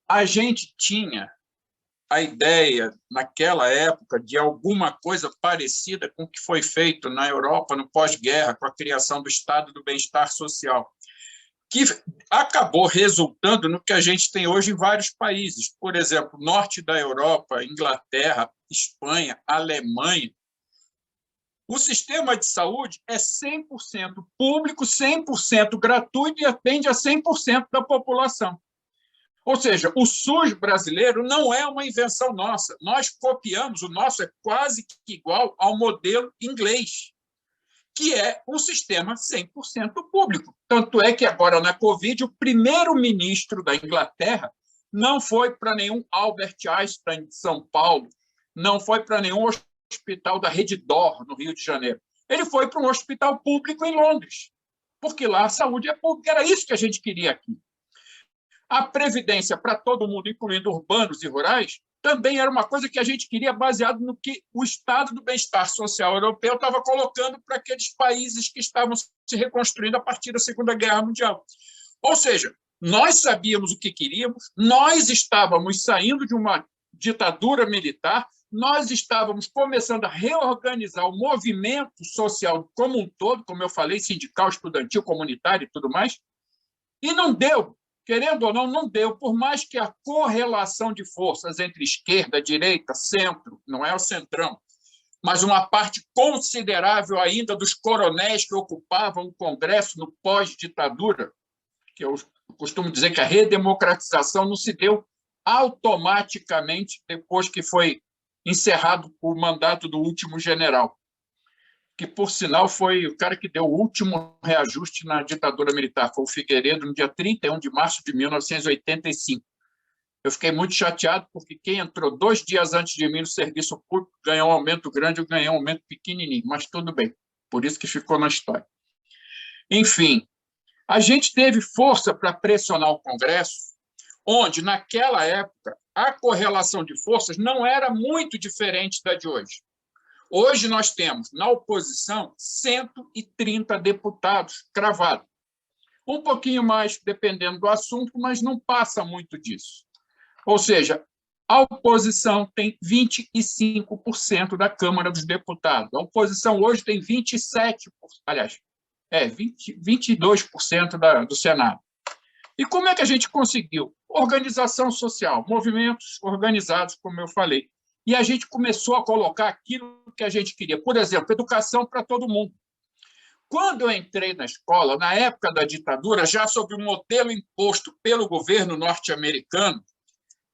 A gente tinha a ideia, naquela época, de alguma coisa parecida com o que foi feito na Europa no pós-guerra, com a criação do Estado do Bem-Estar Social, que acabou resultando no que a gente tem hoje em vários países. Por exemplo, norte da Europa, Inglaterra, Espanha, Alemanha. O sistema de saúde é 100% público, 100% gratuito e atende a 100% da população. Ou seja, o SUS brasileiro não é uma invenção nossa. Nós copiamos, o nosso é quase que igual ao modelo inglês, que é um sistema 100% público. Tanto é que agora, na Covid, o primeiro-ministro da Inglaterra não foi para nenhum Albert Einstein de São Paulo, não foi para nenhum hospital da Rede D'Or, no Rio de Janeiro. Ele foi para um hospital público em Londres, porque lá a saúde é pública. Era isso que a gente queria aqui. A previdência para todo mundo, incluindo urbanos e rurais, também era uma coisa que a gente queria, baseado no que o Estado do Bem-Estar Social Europeu estava colocando para aqueles países que estavam se reconstruindo a partir da Segunda Guerra Mundial. Ou seja, nós sabíamos o que queríamos, nós estávamos saindo de uma ditadura militar, nós estávamos começando a reorganizar o movimento social como um todo, como eu falei, sindical, estudantil, comunitário e tudo mais, e não deu. Querendo ou não, não deu, por mais que a correlação de forças entre esquerda, direita, centro, não é o centrão, mas uma parte considerável ainda dos coronéis que ocupavam o Congresso no pós-ditadura, que eu costumo dizer que a redemocratização não se deu automaticamente depois que foi encerrado o mandato do último general, que, por sinal, foi o cara que deu o último reajuste na ditadura militar, foi o Figueiredo, no dia 31 de março de 1985. Eu fiquei muito chateado, porque quem entrou 2 dias antes de mim no serviço público ganhou um aumento grande, eu ganhei um aumento pequenininho, mas tudo bem, por isso que ficou na história. Enfim, a gente teve força para pressionar o Congresso, onde, naquela época, a correlação de forças não era muito diferente da de hoje. Hoje nós temos, na oposição, 130 deputados cravados. Um pouquinho mais, dependendo do assunto, mas não passa muito disso. Ou seja, a oposição tem 25% da Câmara dos Deputados. A oposição hoje tem 27%, aliás, 22% do Senado. E como é que a gente conseguiu? Organização social, movimentos organizados, como eu falei. E a gente começou a colocar aquilo que a gente queria. Por exemplo, educação para todo mundo. Quando eu entrei na escola, na época da ditadura, já sob o modelo imposto pelo governo norte-americano,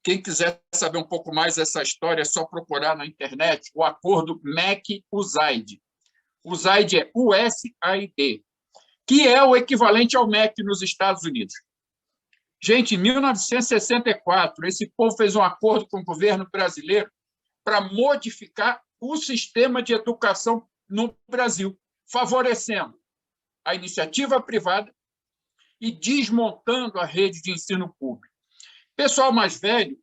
quem quiser saber um pouco mais dessa história, é só procurar na internet o acordo MEC-USAID. USAID é USAID, que é o equivalente ao MEC nos Estados Unidos. Gente, em 1964, esse povo fez um acordo com o governo brasileiro para modificar o sistema de educação no Brasil, favorecendo a iniciativa privada e desmontando a rede de ensino público. Pessoal mais velho,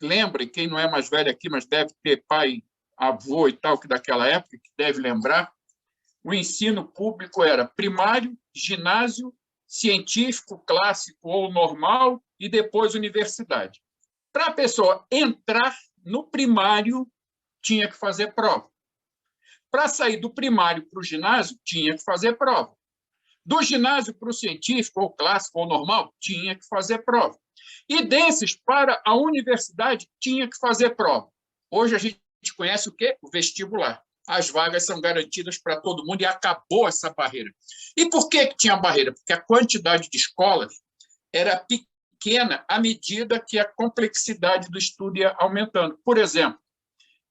lembre, quem não é mais velho aqui, mas deve ter pai, avô e tal, que daquela época, que deve lembrar, o ensino público era primário, ginásio, científico, clássico ou normal, e depois universidade. Para a pessoa entrar no primário, tinha que fazer prova. Para sair do primário para o ginásio, tinha que fazer prova. Do ginásio para o científico, ou clássico, ou normal, tinha que fazer prova. E desses, para a universidade, tinha que fazer prova. Hoje a gente conhece o quê? O vestibular. As vagas são garantidas para todo mundo e acabou essa barreira. E por que tinha barreira? Porque a quantidade de escolas era pequena à medida que a complexidade do estudo ia aumentando. Por exemplo,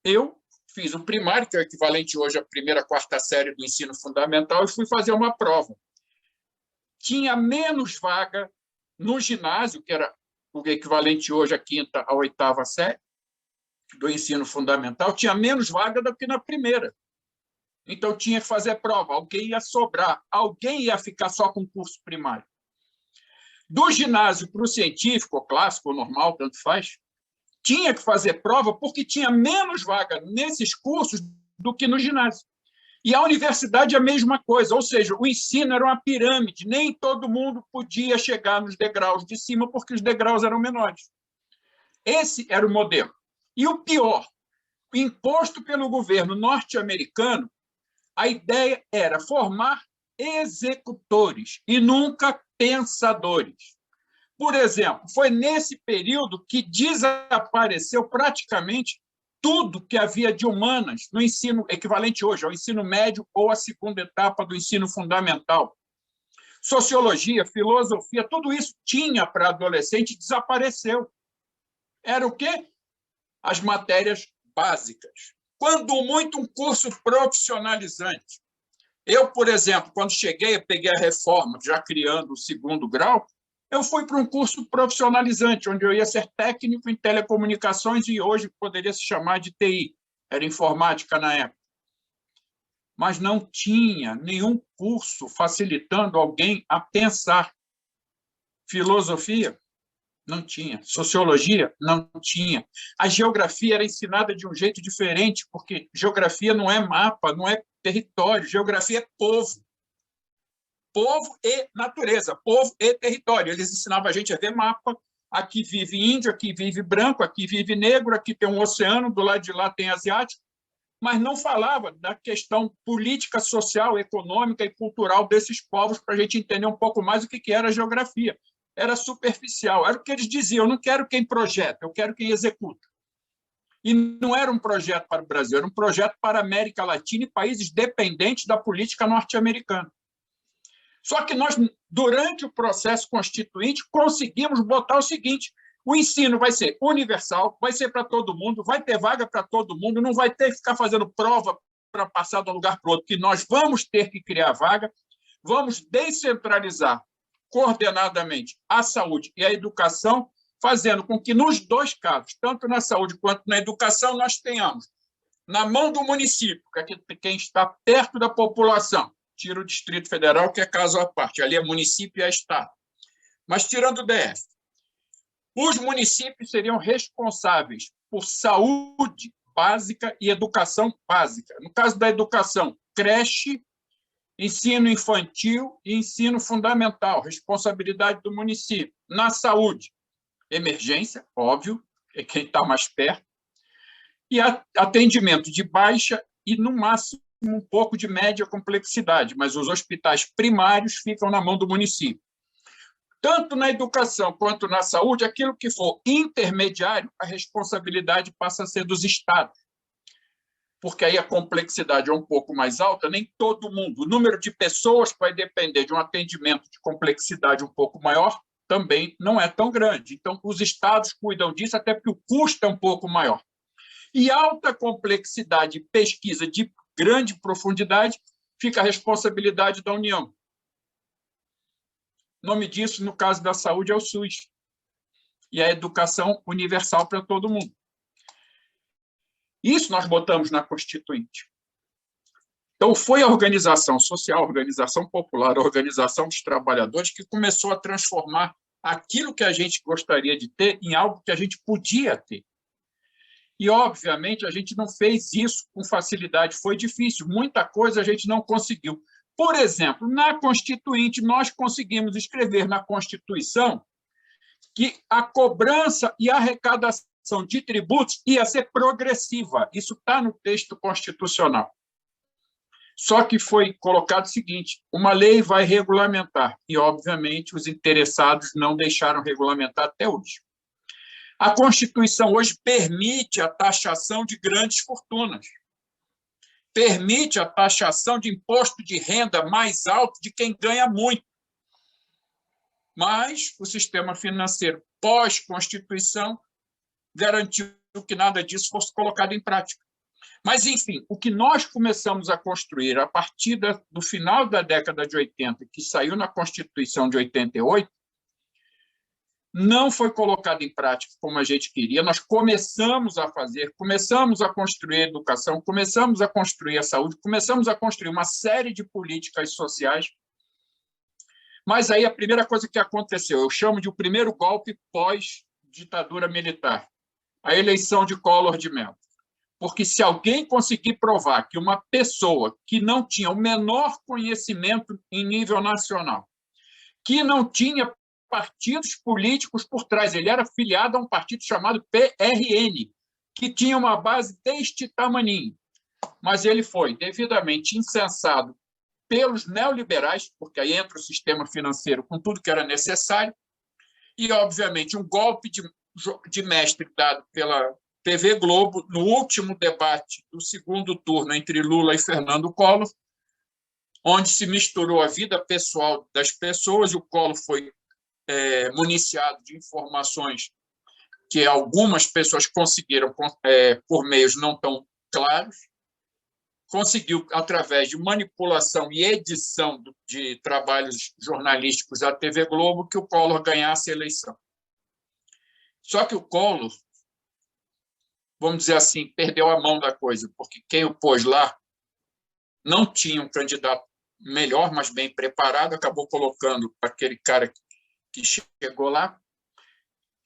eu fiz o primário, que é o equivalente hoje à primeira, quarta série do ensino fundamental, e fui fazer uma prova. Tinha menos vaga no ginásio, que era o equivalente hoje à quinta, à oitava série do ensino fundamental, tinha menos vaga do que na primeira. Então, tinha que fazer prova, alguém ia sobrar, alguém ia ficar só com o curso primário. Do ginásio para o científico, ou clássico, ou normal, tanto faz, tinha que fazer prova porque tinha menos vaga nesses cursos do que no ginásio. E a universidade é a mesma coisa, ou seja, o ensino era uma pirâmide, nem todo mundo podia chegar nos degraus de cima, porque os degraus eram menores. Esse era o modelo. E o pior, imposto pelo governo norte-americano, a ideia era formar executores e nunca pensadores. Por exemplo, foi nesse período que desapareceu praticamente tudo que havia de humanas no ensino equivalente hoje ao ensino médio ou à segunda etapa do ensino fundamental. Sociologia, filosofia, tudo isso tinha para adolescente e desapareceu. Era o quê? As matérias básicas. Quando muito, um curso profissionalizante. Eu, por exemplo, quando cheguei, eu peguei a reforma, já criando o segundo grau, eu fui para um curso profissionalizante, onde eu ia ser técnico em telecomunicações e hoje poderia se chamar de TI, era informática na época. Mas não tinha nenhum curso facilitando alguém a pensar. Filosofia? Não tinha. Sociologia? Não tinha. A geografia era ensinada de um jeito diferente, porque geografia não é mapa, não é território, geografia é povo. Povo e natureza, povo e território. Eles ensinavam a gente a ver mapa. Aqui vive índio, aqui vive branco, aqui vive negro, aqui tem um oceano, do lado de lá tem asiático, mas não falava da questão política, social, econômica e cultural desses povos para a gente entender um pouco mais o que era a geografia. Era superficial, era o que eles diziam, eu não quero quem projeta, eu quero quem executa. E não era um projeto para o Brasil, era um projeto para a América Latina e países dependentes da política norte-americana. Só que nós, durante o processo constituinte, conseguimos botar o seguinte: o ensino vai ser universal, vai ser para todo mundo, vai ter vaga para todo mundo, não vai ter que ficar fazendo prova para passar de um lugar para o outro, que nós vamos ter que criar vaga, vamos descentralizar coordenadamente a saúde e a educação, fazendo com que, nos dois casos, tanto na saúde quanto na educação, nós tenhamos na mão do município, que é quem está perto da população, tira o Distrito Federal, que é caso à parte, ali é município e é Estado. Mas, tirando o DF, os municípios seriam responsáveis por saúde básica e educação básica. No caso da educação, creche, ensino infantil e ensino fundamental, responsabilidade do município. Na saúde, emergência, óbvio, é quem está mais perto, e atendimento de baixa e, no máximo, um pouco de média complexidade, mas os hospitais primários ficam na mão do município. Tanto na educação quanto na saúde, aquilo que for intermediário, a responsabilidade passa a ser dos estados, porque aí a complexidade é um pouco mais alta, nem todo mundo. O número de pessoas que vai depender de um atendimento de complexidade um pouco maior também não é tão grande. Então, os estados cuidam disso, até porque o custo é um pouco maior. E alta complexidade, pesquisa de grande profundidade, fica a responsabilidade da União. O nome disso, no caso da saúde, é o SUS. E a educação universal para todo mundo. Isso nós botamos na Constituinte. Então, foi a organização social, a organização popular, a organização dos trabalhadores que começou a transformar aquilo que a gente gostaria de ter em algo que a gente podia ter. E, obviamente, a gente não fez isso com facilidade, foi difícil, muita coisa a gente não conseguiu. Por exemplo, na Constituinte, nós conseguimos escrever na Constituição que a cobrança e a arrecadação de tributos ia ser progressiva. Isso está no texto constitucional. Só que foi colocado o seguinte: uma lei vai regulamentar, e, obviamente, os interessados não deixaram regulamentar até hoje. A Constituição hoje permite a taxação de grandes fortunas, permite a taxação de imposto de renda mais alto de quem ganha muito. Mas o sistema financeiro pós-Constituição garantiu que nada disso fosse colocado em prática. Mas, enfim, o que nós começamos a construir a partir do final da década de 80, que saiu na Constituição de 88, não foi colocado em prática como a gente queria. Nós começamos a fazer, começamos a construir a educação, começamos a construir a saúde, começamos a construir uma série de políticas sociais. Mas aí a primeira coisa que aconteceu, eu chamo de o primeiro golpe pós-ditadura militar, a eleição de Collor de Mello. Porque se alguém conseguir provar que uma pessoa que não tinha o menor conhecimento em nível nacional, que não tinha partidos políticos por trás, ele era filiado a um partido chamado PRN, que tinha uma base deste tamaninho, mas ele foi devidamente incensado pelos neoliberais, porque aí entra o sistema financeiro com tudo que era necessário, e, obviamente, um golpe de mestre dado pela TV Globo no último debate do segundo turno entre Lula e Fernando Collor, onde se misturou a vida pessoal das pessoas, e o Collor foi municiado de informações que algumas pessoas conseguiram por meios não tão claros, conseguiu, através de manipulação e edição de trabalhos jornalísticos à TV Globo, que o Collor ganhasse a eleição. Só que o Collor, vamos dizer assim, perdeu a mão da coisa, porque quem o pôs lá não tinha um candidato melhor, mas bem preparado, acabou colocando aquele cara que chegou lá.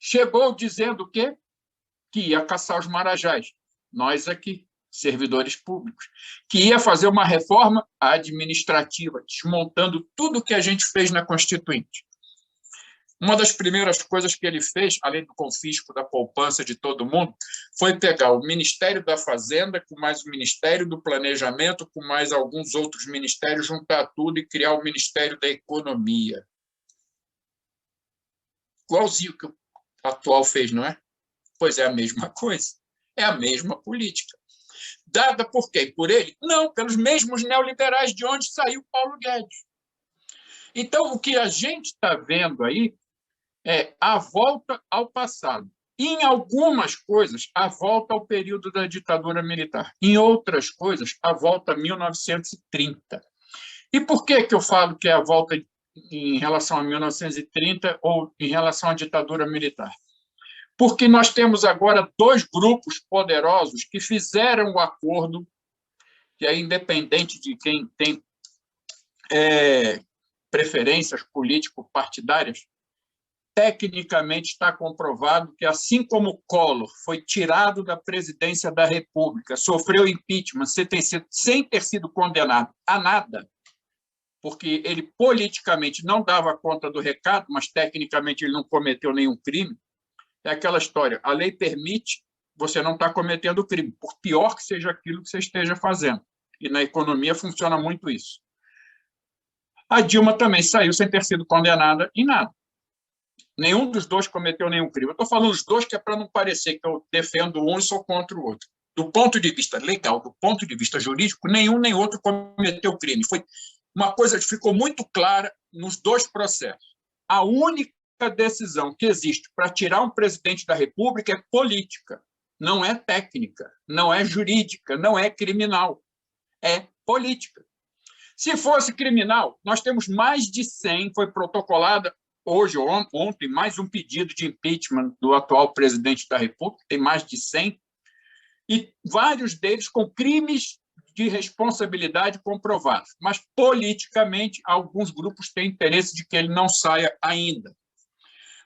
Chegou dizendo o quê? Que ia caçar os marajás. Nós aqui, servidores públicos, que ia fazer uma reforma administrativa, desmontando tudo que a gente fez na Constituinte. Uma das primeiras coisas que ele fez, além do confisco da poupança de todo mundo, foi pegar o Ministério da Fazenda, com mais o Ministério do Planejamento, com mais alguns outros ministérios, juntar tudo e criar o Ministério da Economia. Igualzinho que o atual fez, não é? Pois é a mesma coisa. É a mesma política. Dada por quem? Por ele? Não, pelos mesmos neoliberais de onde saiu Paulo Guedes. Então, o que a gente está vendo aí é a volta ao passado. Em algumas coisas, a volta ao período da ditadura militar. Em outras coisas, a volta a 1930. E por que eu falo que é a volta em relação a 1930 ou em relação à ditadura militar? Porque nós temos agora dois grupos poderosos que fizeram o acordo, que é independente de quem tem preferências político-partidárias. Tecnicamente está comprovado que, assim como Collor foi tirado da presidência da República, sofreu impeachment sem ter sido condenado a nada, porque ele politicamente não dava conta do recado, mas tecnicamente ele não cometeu nenhum crime. É aquela história, a lei permite, você não está cometendo crime, por pior que seja aquilo que você esteja fazendo. E na economia funciona muito isso. A Dilma também saiu sem ter sido condenada em nada. Nenhum dos dois cometeu nenhum crime. Eu estou falando os dois que é para não parecer que eu defendo um e sou contra o outro. Do ponto de vista legal, do ponto de vista jurídico, nenhum nem outro cometeu crime. Foi uma coisa que ficou muito clara nos dois processos. A única decisão que existe para tirar um presidente da República é política, não é técnica, não é jurídica, não é criminal, é política. Se fosse criminal, nós temos mais de 100, foi protocolada hoje ou ontem, mais um pedido de impeachment do atual presidente da República, tem mais de 100, e vários deles com crimes de responsabilidade comprovados. Mas, politicamente, alguns grupos têm interesse de que ele não saia ainda.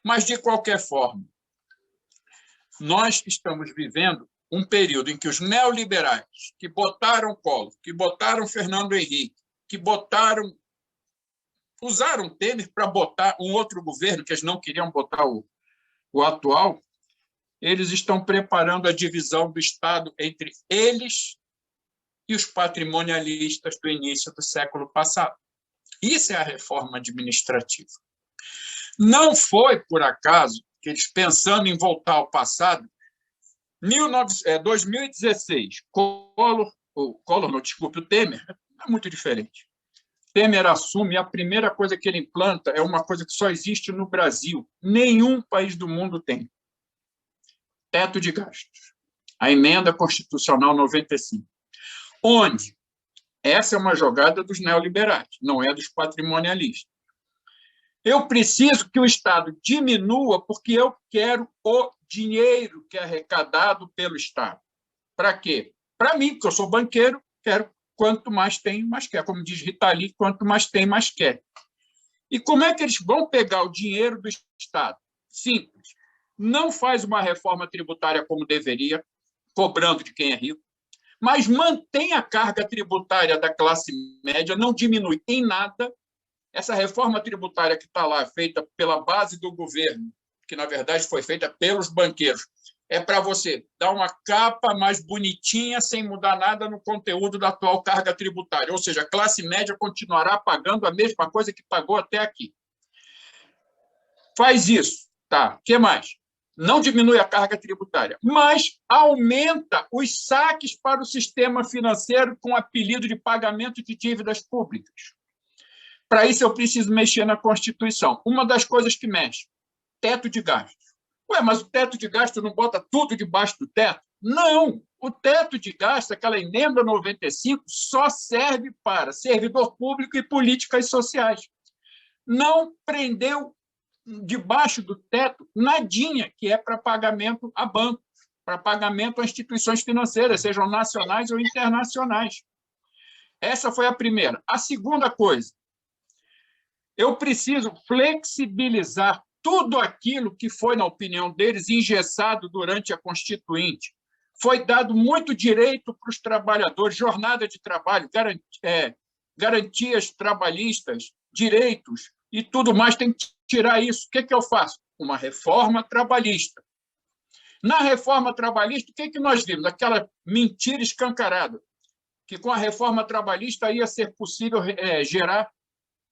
Mas, de qualquer forma, nós estamos vivendo um período em que os neoliberais, que botaram Collor, que botaram Fernando Henrique, que usaram Temer para botar um outro governo, que eles não queriam botar o atual, eles estão preparando a divisão do Estado entre eles e os patrimonialistas do início do século passado. Isso é a reforma administrativa. Não foi, por acaso, que eles, pensando em voltar ao passado, 2016, o Temer, é muito diferente. Temer assume e a primeira coisa que ele implanta é uma coisa que só existe no Brasil. Nenhum país do mundo tem. Teto de gastos. A emenda constitucional 95. Onde? Essa é uma jogada dos neoliberais, não é dos patrimonialistas. Eu preciso que o Estado diminua porque eu quero o dinheiro que é arrecadado pelo Estado. Para quê? Para mim, porque eu sou banqueiro, quero quanto mais tem, mais quer. Como diz Rita Lee, quanto mais tem, mais quer. E como é que eles vão pegar o dinheiro do Estado? Simples. Não faz uma reforma tributária como deveria, cobrando de quem é rico, mas mantém a carga tributária da classe média, não diminui em nada. Essa reforma tributária que está lá, feita pela base do governo, que, na verdade, foi feita pelos banqueiros, é para você dar uma capa mais bonitinha, sem mudar nada no conteúdo da atual carga tributária. Ou seja, a classe média continuará pagando a mesma coisa que pagou até aqui. Faz isso. Tá. O que mais? Não diminui a carga tributária, mas aumenta os saques para o sistema financeiro com apelido de pagamento de dívidas públicas. Para isso, eu preciso mexer na Constituição. Uma das coisas que mexe, teto de gastos. Ué, mas o teto de gasto não bota tudo debaixo do teto? Não! O teto de gasto, aquela emenda 95, só serve para servidor público e políticas sociais. Não prendeu debaixo do teto nadinha, que é para pagamento a bancos, para pagamento a instituições financeiras, sejam nacionais ou internacionais. Essa foi a primeira. A segunda coisa, eu preciso flexibilizar tudo aquilo que foi, na opinião deles, engessado durante a Constituinte. Foi dado muito direito para os trabalhadores, jornada de trabalho, garantias trabalhistas, direitos e tudo mais. Tem que tirar isso. O que eu faço? Uma reforma trabalhista. Na reforma trabalhista, o que nós vimos? Aquela mentira escancarada, que com a reforma trabalhista ia ser possível gerar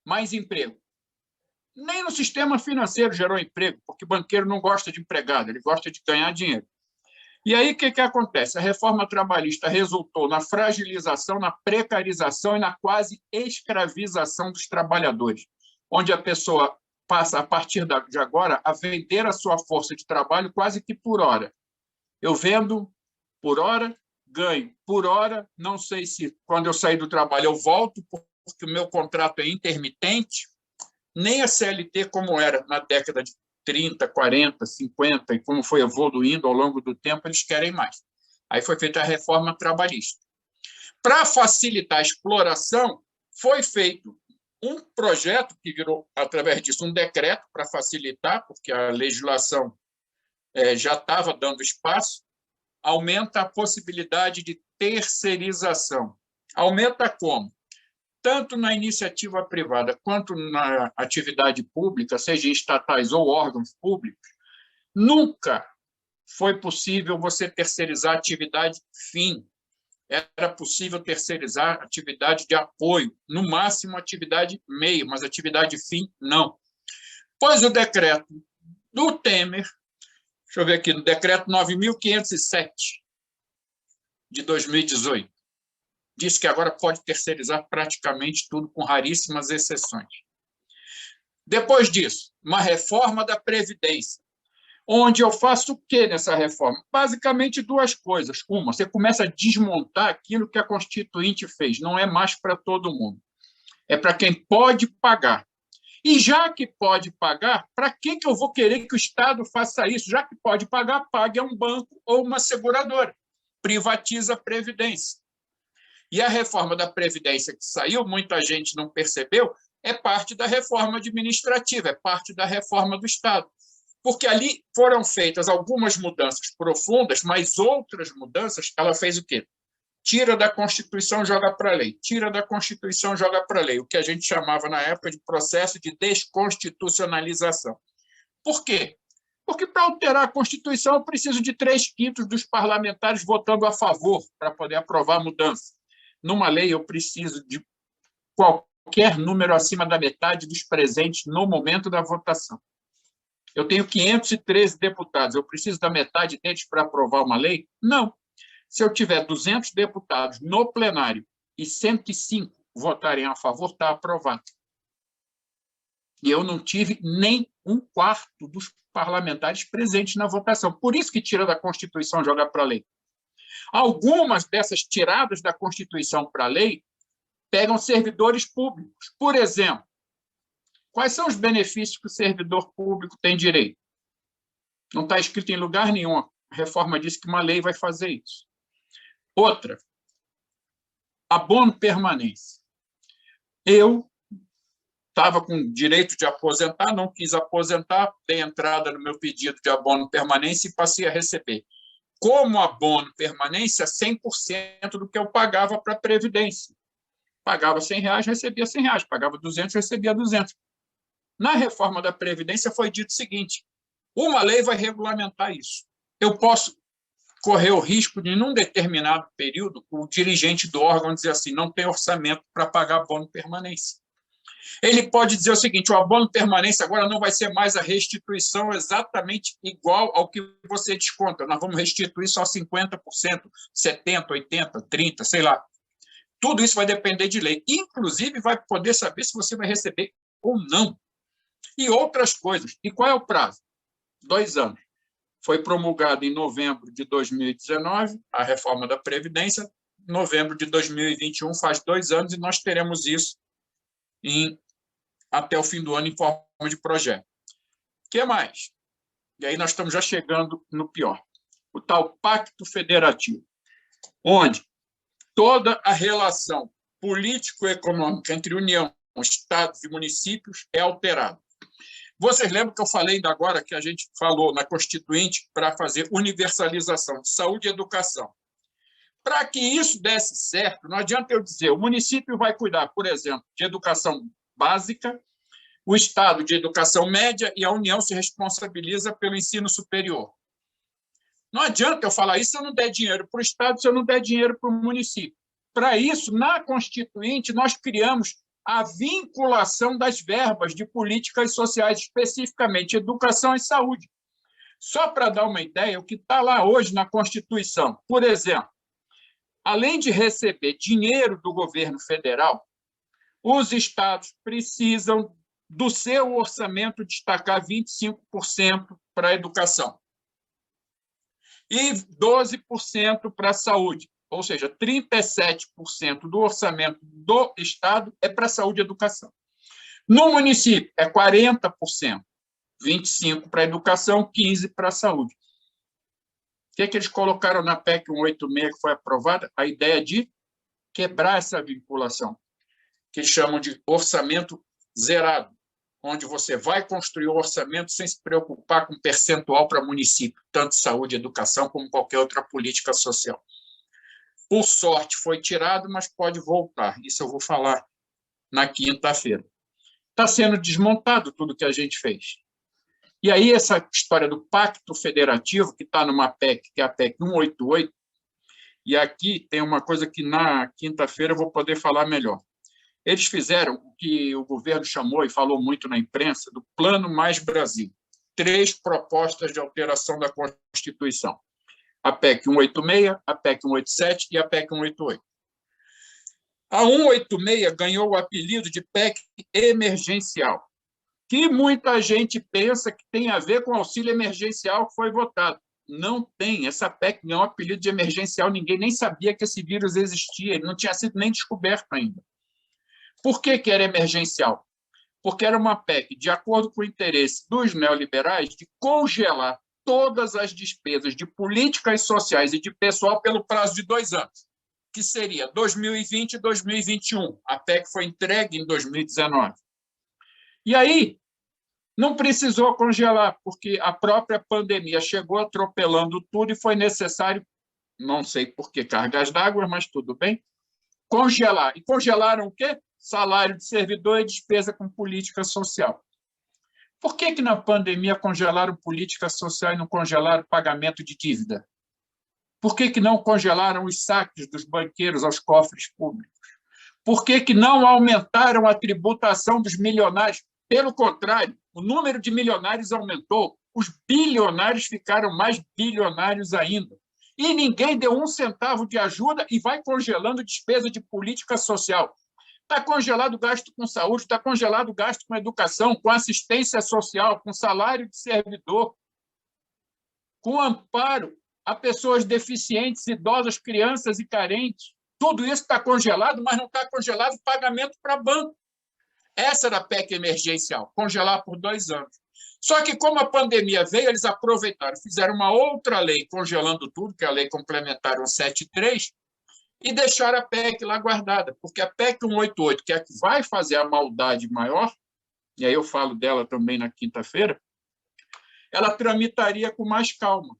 mais emprego. Nem no sistema financeiro gerou emprego, porque o banqueiro não gosta de empregado, ele gosta de ganhar dinheiro. E aí, o que acontece? A reforma trabalhista resultou na fragilização, na precarização e na quase escravização dos trabalhadores, onde a pessoa passa, a partir de agora, a vender a sua força de trabalho quase que por hora. Eu vendo por hora, ganho por hora, não sei se quando eu sair do trabalho eu volto, porque o meu contrato é intermitente, nem a CLT como era na década de 30, 40, 50, e como foi evoluindo ao longo do tempo, eles querem mais. Aí foi feita a reforma trabalhista. Para facilitar a exploração, foi feito um projeto que virou, através disso, um decreto para facilitar, porque a legislação já estava dando espaço, aumenta a possibilidade de terceirização. Aumenta como? Tanto na iniciativa privada quanto na atividade pública, seja em estatais ou órgãos públicos, nunca foi possível você terceirizar atividade fim. Era possível terceirizar atividade de apoio, no máximo atividade meio, mas atividade fim, não. Pois o decreto do Temer, deixa eu ver aqui, no decreto 9.507 de 2018, diz que agora pode terceirizar praticamente tudo, com raríssimas exceções. Depois disso, uma reforma da Previdência, onde eu faço o quê nessa reforma? Basicamente duas coisas. Uma, você começa a desmontar aquilo que a Constituinte fez, não é mais para todo mundo, é para quem pode pagar. E já que pode pagar, para que eu vou querer que o Estado faça isso? Já que pode pagar, pague a um banco ou uma seguradora. Privatiza a Previdência. E a reforma da Previdência que saiu, muita gente não percebeu, é parte da reforma administrativa, é parte da reforma do Estado. Porque ali foram feitas algumas mudanças profundas, mas outras mudanças, ela fez o quê? Tira da Constituição, joga para a lei. Tira da Constituição, joga para a lei. O que a gente chamava na época de processo de desconstitucionalização. Por quê? Porque para alterar a Constituição eu preciso de 3/5 dos parlamentares votando a favor para poder aprovar a mudança. Numa lei, eu preciso de qualquer número acima da metade dos presentes no momento da votação. Eu tenho 513 deputados, eu preciso da metade deles para aprovar uma lei? Não. Se eu tiver 200 deputados no plenário e 105 votarem a favor, está aprovado. E eu não tive nem 1/4 dos parlamentares presentes na votação. Por isso que tira da Constituição e joga para a lei. Algumas dessas tiradas da Constituição para a lei pegam servidores públicos. Por exemplo, quais são os benefícios que o servidor público tem direito? Não está escrito em lugar nenhum. A reforma diz que uma lei vai fazer isso. Outra, abono permanência. Eu estava com direito de aposentar, não quis aposentar, dei entrada no meu pedido de abono permanência e passei a receber como abono permanência 100% do que eu pagava para a Previdência. Pagava R$100, recebia R$100. Pagava 200, recebia 200. Na reforma da Previdência foi dito o seguinte: uma lei vai regulamentar isso. Eu posso correr o risco de, num determinado período, o dirigente do órgão dizer assim, não tem orçamento para pagar abono permanência. Ele pode dizer o seguinte: o abono permanência agora não vai ser mais a restituição exatamente igual ao que você desconta. Nós vamos restituir só 50%, 70%, 80%, 30%, sei lá. Tudo isso vai depender de lei. Inclusive, vai poder saber se você vai receber ou não. E outras coisas. E qual é o prazo? 2 anos. Foi promulgada em novembro de 2019 a reforma da Previdência. Em novembro de 2021 faz 2 anos e nós teremos isso até o fim do ano em forma de projeto. O que mais? E aí nós estamos já chegando no pior. O tal Pacto Federativo, onde toda a relação político-econômica entre União, Estados e municípios é alterada. Vocês lembram que eu falei ainda agora que a gente falou na Constituinte para fazer universalização de saúde e educação. Para que isso desse certo, não adianta eu dizer, o município vai cuidar, por exemplo, de educação básica, o Estado de educação média e a União se responsabiliza pelo ensino superior. Não adianta eu falar isso se eu não der dinheiro para o Estado, se eu não der dinheiro para o município. Para isso, na Constituinte, nós criamos a vinculação das verbas de políticas sociais, especificamente educação e saúde. Só para dar uma ideia, o que está lá hoje na Constituição, por exemplo, além de receber dinheiro do governo federal, os estados precisam do seu orçamento destacar 25% para a educação e 12% para a saúde. Ou seja, 37% do orçamento do Estado é para saúde e educação. No município, é 40%, 25% para educação, 15% para saúde. O que é que eles colocaram na PEC 186 que foi aprovada? A ideia de quebrar essa vinculação, que eles chamam de orçamento zerado, onde você vai construir o orçamento sem se preocupar com percentual para município, tanto saúde e educação como qualquer outra política social. Por sorte, foi tirado, mas pode voltar. Isso eu vou falar na quinta-feira. Está sendo desmontado tudo que a gente fez. E aí, essa história do Pacto Federativo, que está numa PEC, que é a PEC 188, e aqui tem uma coisa que na quinta-feira eu vou poder falar melhor. Eles fizeram o que o governo chamou, e falou muito na imprensa, do Plano Mais Brasil. 3 propostas de alteração da Constituição. A PEC 186, a PEC 187 e a PEC 188. A 186 ganhou o apelido de PEC emergencial, que muita gente pensa que tem a ver com o auxílio emergencial que foi votado. Não tem. Essa PEC ganhou o apelido de emergencial, ninguém nem sabia que esse vírus existia, ele não tinha sido nem descoberto ainda. Por que era emergencial? Porque era uma PEC, de acordo com o interesse dos neoliberais, de congelar todas as despesas de políticas sociais e de pessoal pelo prazo de 2 anos, que seria 2020 e 2021. A PEC foi entregue em 2019. E aí, não precisou congelar, porque a própria pandemia chegou atropelando tudo e foi necessário, não sei por que cargas d'água, mas tudo bem, congelar. E congelaram o quê? Salário de servidor e despesa com política social. Por que na pandemia congelaram política social e não congelaram pagamento de dívida? Por que não congelaram os saques dos banqueiros aos cofres públicos? Por que não aumentaram a tributação dos milionários? Pelo contrário, o número de milionários aumentou, os bilionários ficaram mais bilionários ainda. E ninguém deu 1 centavo de ajuda e vai congelando despesa de política social. Está congelado o gasto com saúde, está congelado o gasto com educação, com assistência social, com salário de servidor, com amparo a pessoas deficientes, idosas, crianças e carentes. Tudo isso está congelado, mas não está congelado o pagamento para banco. Essa era a PEC emergencial, congelar por 2 anos. Só que, como a pandemia veio, eles aproveitaram, fizeram uma outra lei congelando tudo, que é a Lei Complementar 173, e deixaram a PEC lá guardada, porque a PEC 188, que é a que vai fazer a maldade maior, e aí eu falo dela também na quinta-feira, ela tramitaria com mais calma.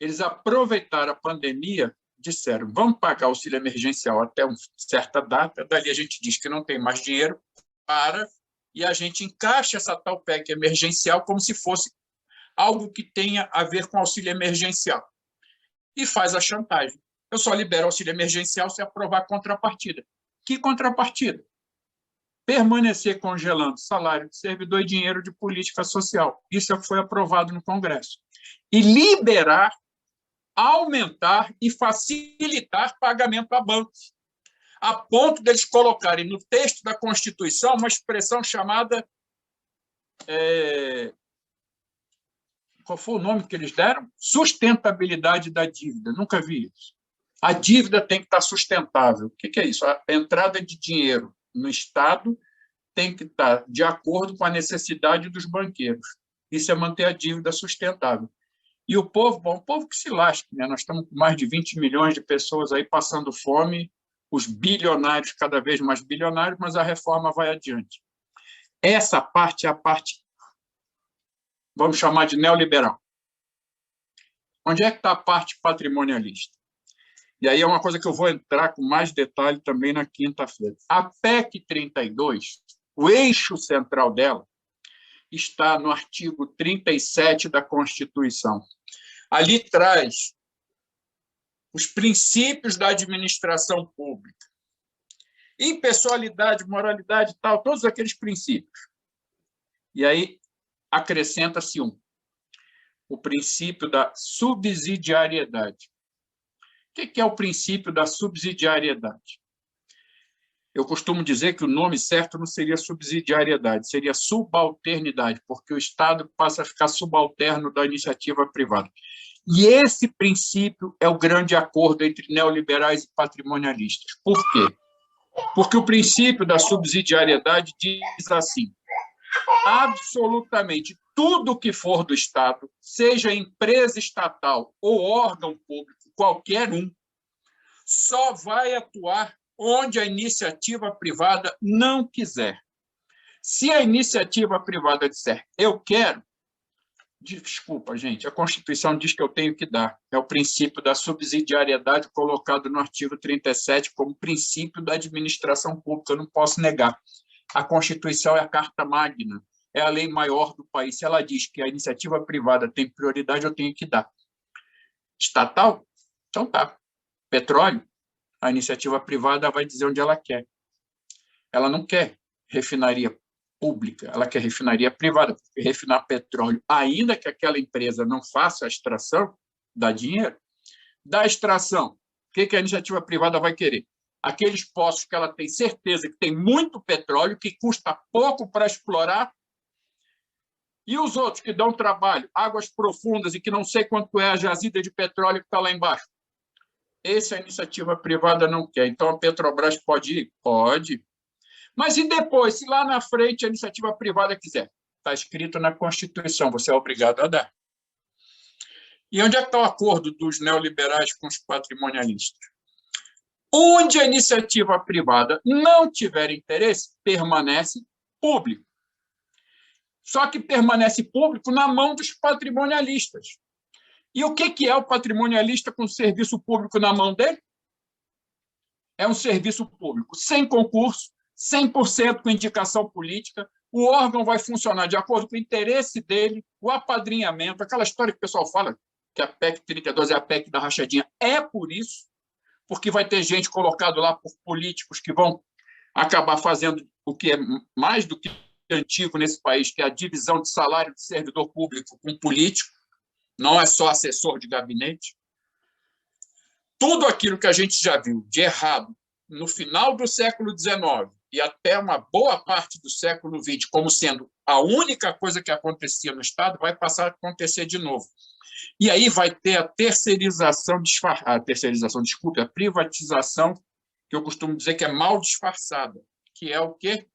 Eles aproveitaram a pandemia, disseram, vamos pagar auxílio emergencial até uma certa data, dali a gente diz que não tem mais dinheiro, e a gente encaixa essa tal PEC emergencial como se fosse algo que tenha a ver com auxílio emergencial. E faz a chantagem. Eu só libero auxílio emergencial se aprovar a contrapartida. Que contrapartida? Permanecer congelando salário de servidor e dinheiro de política social. Isso foi aprovado no Congresso. E liberar, aumentar e facilitar pagamento a bancos, a ponto deles colocarem no texto da Constituição uma expressão chamada... qual foi o nome que eles deram? Sustentabilidade da dívida. Nunca vi isso. A dívida tem que estar sustentável. O que é isso? A entrada de dinheiro no Estado tem que estar de acordo com a necessidade dos banqueiros. Isso é manter a dívida sustentável. E o povo, bom, o povo que se lasque, né? Nós estamos com mais de 20 milhões de pessoas aí passando fome, os bilionários cada vez mais bilionários, mas a reforma vai adiante. Essa parte é a parte, vamos chamar de neoliberal. Onde é que está a parte patrimonialista? E aí é uma coisa que eu vou entrar com mais detalhe também na quinta-feira. A PEC 32, o eixo central dela, está no artigo 37 da Constituição. Ali traz os princípios da administração pública, impessoalidade, moralidade e tal, todos aqueles princípios. E aí acrescenta-se o princípio da subsidiariedade. O que é o princípio da subsidiariedade? Eu costumo dizer que o nome certo não seria subsidiariedade, seria subalternidade, porque o Estado passa a ficar subalterno da iniciativa privada. E esse princípio é o grande acordo entre neoliberais e patrimonialistas. Por quê? Porque o princípio da subsidiariedade diz assim: absolutamente tudo que for do Estado, seja empresa estatal ou órgão público, qualquer um, só vai atuar onde a iniciativa privada não quiser. Se a iniciativa privada disser, eu quero, desculpa, gente, a Constituição diz que eu tenho que dar. É o princípio da subsidiariedade colocado no artigo 37 como princípio da administração pública, eu não posso negar. A Constituição é a carta magna, é a lei maior do país. Se ela diz que a iniciativa privada tem prioridade, eu tenho que dar. Estatal? Então tá. Petróleo? A iniciativa privada vai dizer onde ela quer. Ela não quer refinaria pública, ela quer refinaria privada, porque refinar petróleo, ainda que aquela empresa não faça a extração, dá dinheiro. Da extração, o que a iniciativa privada vai querer? Aqueles poços que ela tem certeza que tem muito petróleo, que custa pouco para explorar, e os outros que dão trabalho, águas profundas e que não sei quanto é a jazida de petróleo que está lá embaixo. Essa a iniciativa privada não quer. Então, a Petrobras pode ir? Pode. Mas e depois, se lá na frente a iniciativa privada quiser? Está escrito na Constituição, você é obrigado a dar. E onde é que está o acordo dos neoliberais com os patrimonialistas? Onde a iniciativa privada não tiver interesse, permanece público. Só que permanece público na mão dos patrimonialistas. E o que é o patrimonialista com o serviço público na mão dele? É um serviço público sem concurso, 100% com indicação política, o órgão vai funcionar de acordo com o interesse dele, o apadrinhamento, aquela história que o pessoal fala que a PEC 32 é a PEC da rachadinha. É por isso, porque vai ter gente colocado lá por políticos que vão acabar fazendo o que é mais do que antigo nesse país, que é a divisão de salário de servidor público com político, não é só assessor de gabinete. Tudo aquilo que a gente já viu de errado no final do século XIX e até uma boa parte do século XX, como sendo a única coisa que acontecia no Estado, vai passar a acontecer de novo. E aí vai ter a terceirização, a privatização, que eu costumo dizer que é mal disfarçada, que é o quê?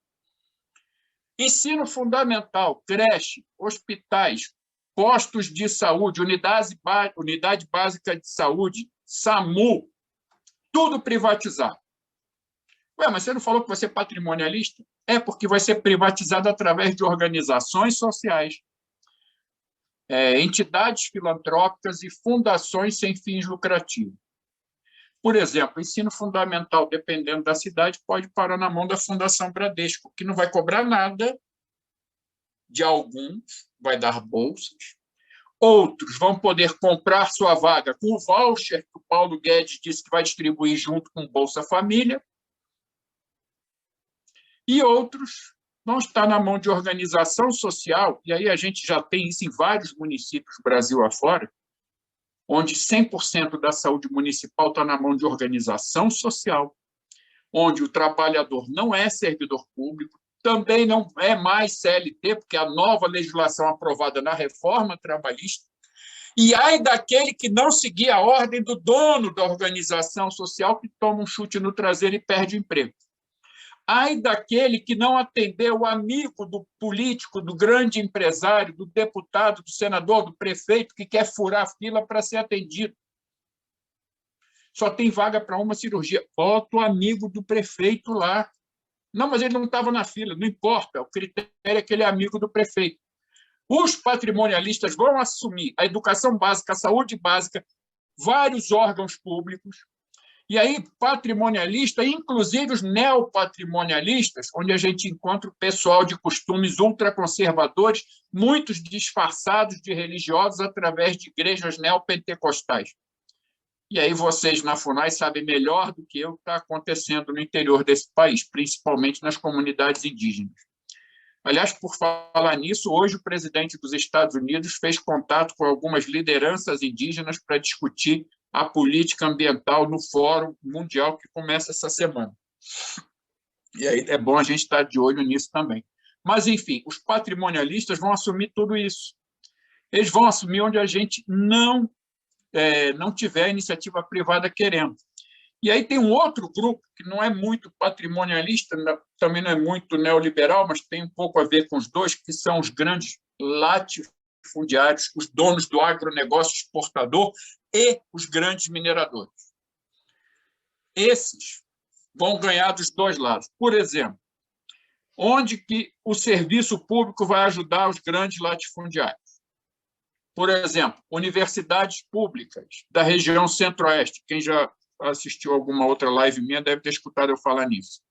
Ensino fundamental, creche, hospitais, postos de saúde, unidade básica de saúde, SAMU, tudo privatizado. Ué, mas você não falou que vai ser patrimonialista? É porque vai ser privatizado através de organizações sociais. entidades filantrópicas e fundações sem fins lucrativos. Por exemplo, ensino fundamental, dependendo da cidade, pode parar na mão da Fundação Bradesco, que não vai cobrar nada de alguns, vai dar bolsas. Outros vão poder comprar sua vaga com o voucher que o Paulo Guedes disse que vai distribuir junto com o Bolsa Família. E outros vão estar na mão de organização social, e aí a gente já tem isso em vários municípios Brasil afora, onde 100% da saúde municipal está na mão de organização social, onde o trabalhador não é servidor público, também não é mais CLT, porque a nova legislação aprovada na reforma trabalhista, e ai daquele que não seguir a ordem do dono da organização social, que toma um chute no traseiro e perde o emprego. Ai daquele que não atendeu o amigo do político, do grande empresário, do deputado, do senador, do prefeito, que quer furar a fila para ser atendido. Só tem vaga para uma cirurgia. Bota o amigo do prefeito lá. Não, mas ele não estava na fila, não importa, o critério é que ele é amigo do prefeito. Os patrimonialistas vão assumir a educação básica, a saúde básica, vários órgãos públicos, e aí patrimonialista, inclusive os neopatrimonialistas, onde a gente encontra o pessoal de costumes ultraconservadores, muitos disfarçados de religiosos através de igrejas neopentecostais. E aí vocês, na FUNAI, sabem melhor do que eu o que está acontecendo no interior desse país, principalmente nas comunidades indígenas. Aliás, por falar nisso, hoje o presidente dos Estados Unidos fez contato com algumas lideranças indígenas para discutir a política ambiental no Fórum Mundial que começa essa semana. E aí é bom a gente estar de olho nisso também. Mas, enfim, os patrimonialistas vão assumir tudo isso. Eles vão assumir onde a gente não tiver a iniciativa privada querendo. E aí tem um outro grupo que não é muito patrimonialista, também não é muito neoliberal, mas tem um pouco a ver com os dois, que são os grandes latifundiários, os donos do agronegócio exportador e os grandes mineradores. Esses vão ganhar dos dois lados. Por exemplo, onde que o serviço público vai ajudar os grandes latifundiários? Por exemplo, universidades públicas da região centro-oeste. Quem já assistiu alguma outra live minha deve ter escutado eu falar nisso.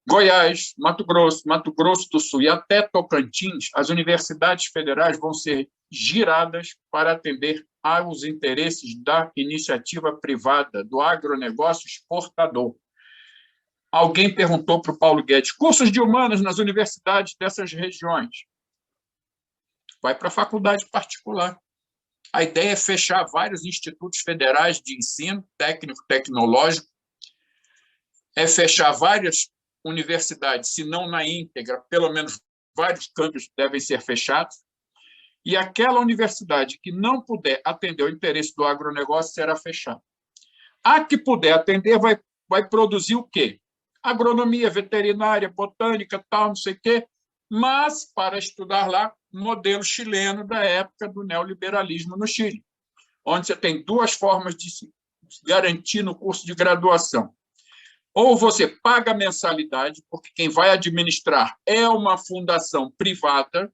Goiás, Mato Grosso do Sul e até Tocantins, as universidades federais vão ser giradas para atender aos interesses da iniciativa privada, do agronegócio exportador. Alguém perguntou para o Paulo Guedes, cursos de humanas nas universidades dessas regiões. Vai para a faculdade particular. A ideia é fechar vários institutos federais de ensino técnico-tecnológico, é fechar várias universidades, se não na íntegra, pelo menos vários campos devem ser fechados, e aquela universidade que não puder atender o interesse do agronegócio será fechada. A que puder atender vai produzir o quê? Agronomia, veterinária, botânica, tal, não sei o quê, mas para estudar lá, modelo chileno da época do neoliberalismo no Chile, onde você tem duas formas de se garantir no curso de graduação. Ou você paga mensalidade, porque quem vai administrar é uma fundação privada,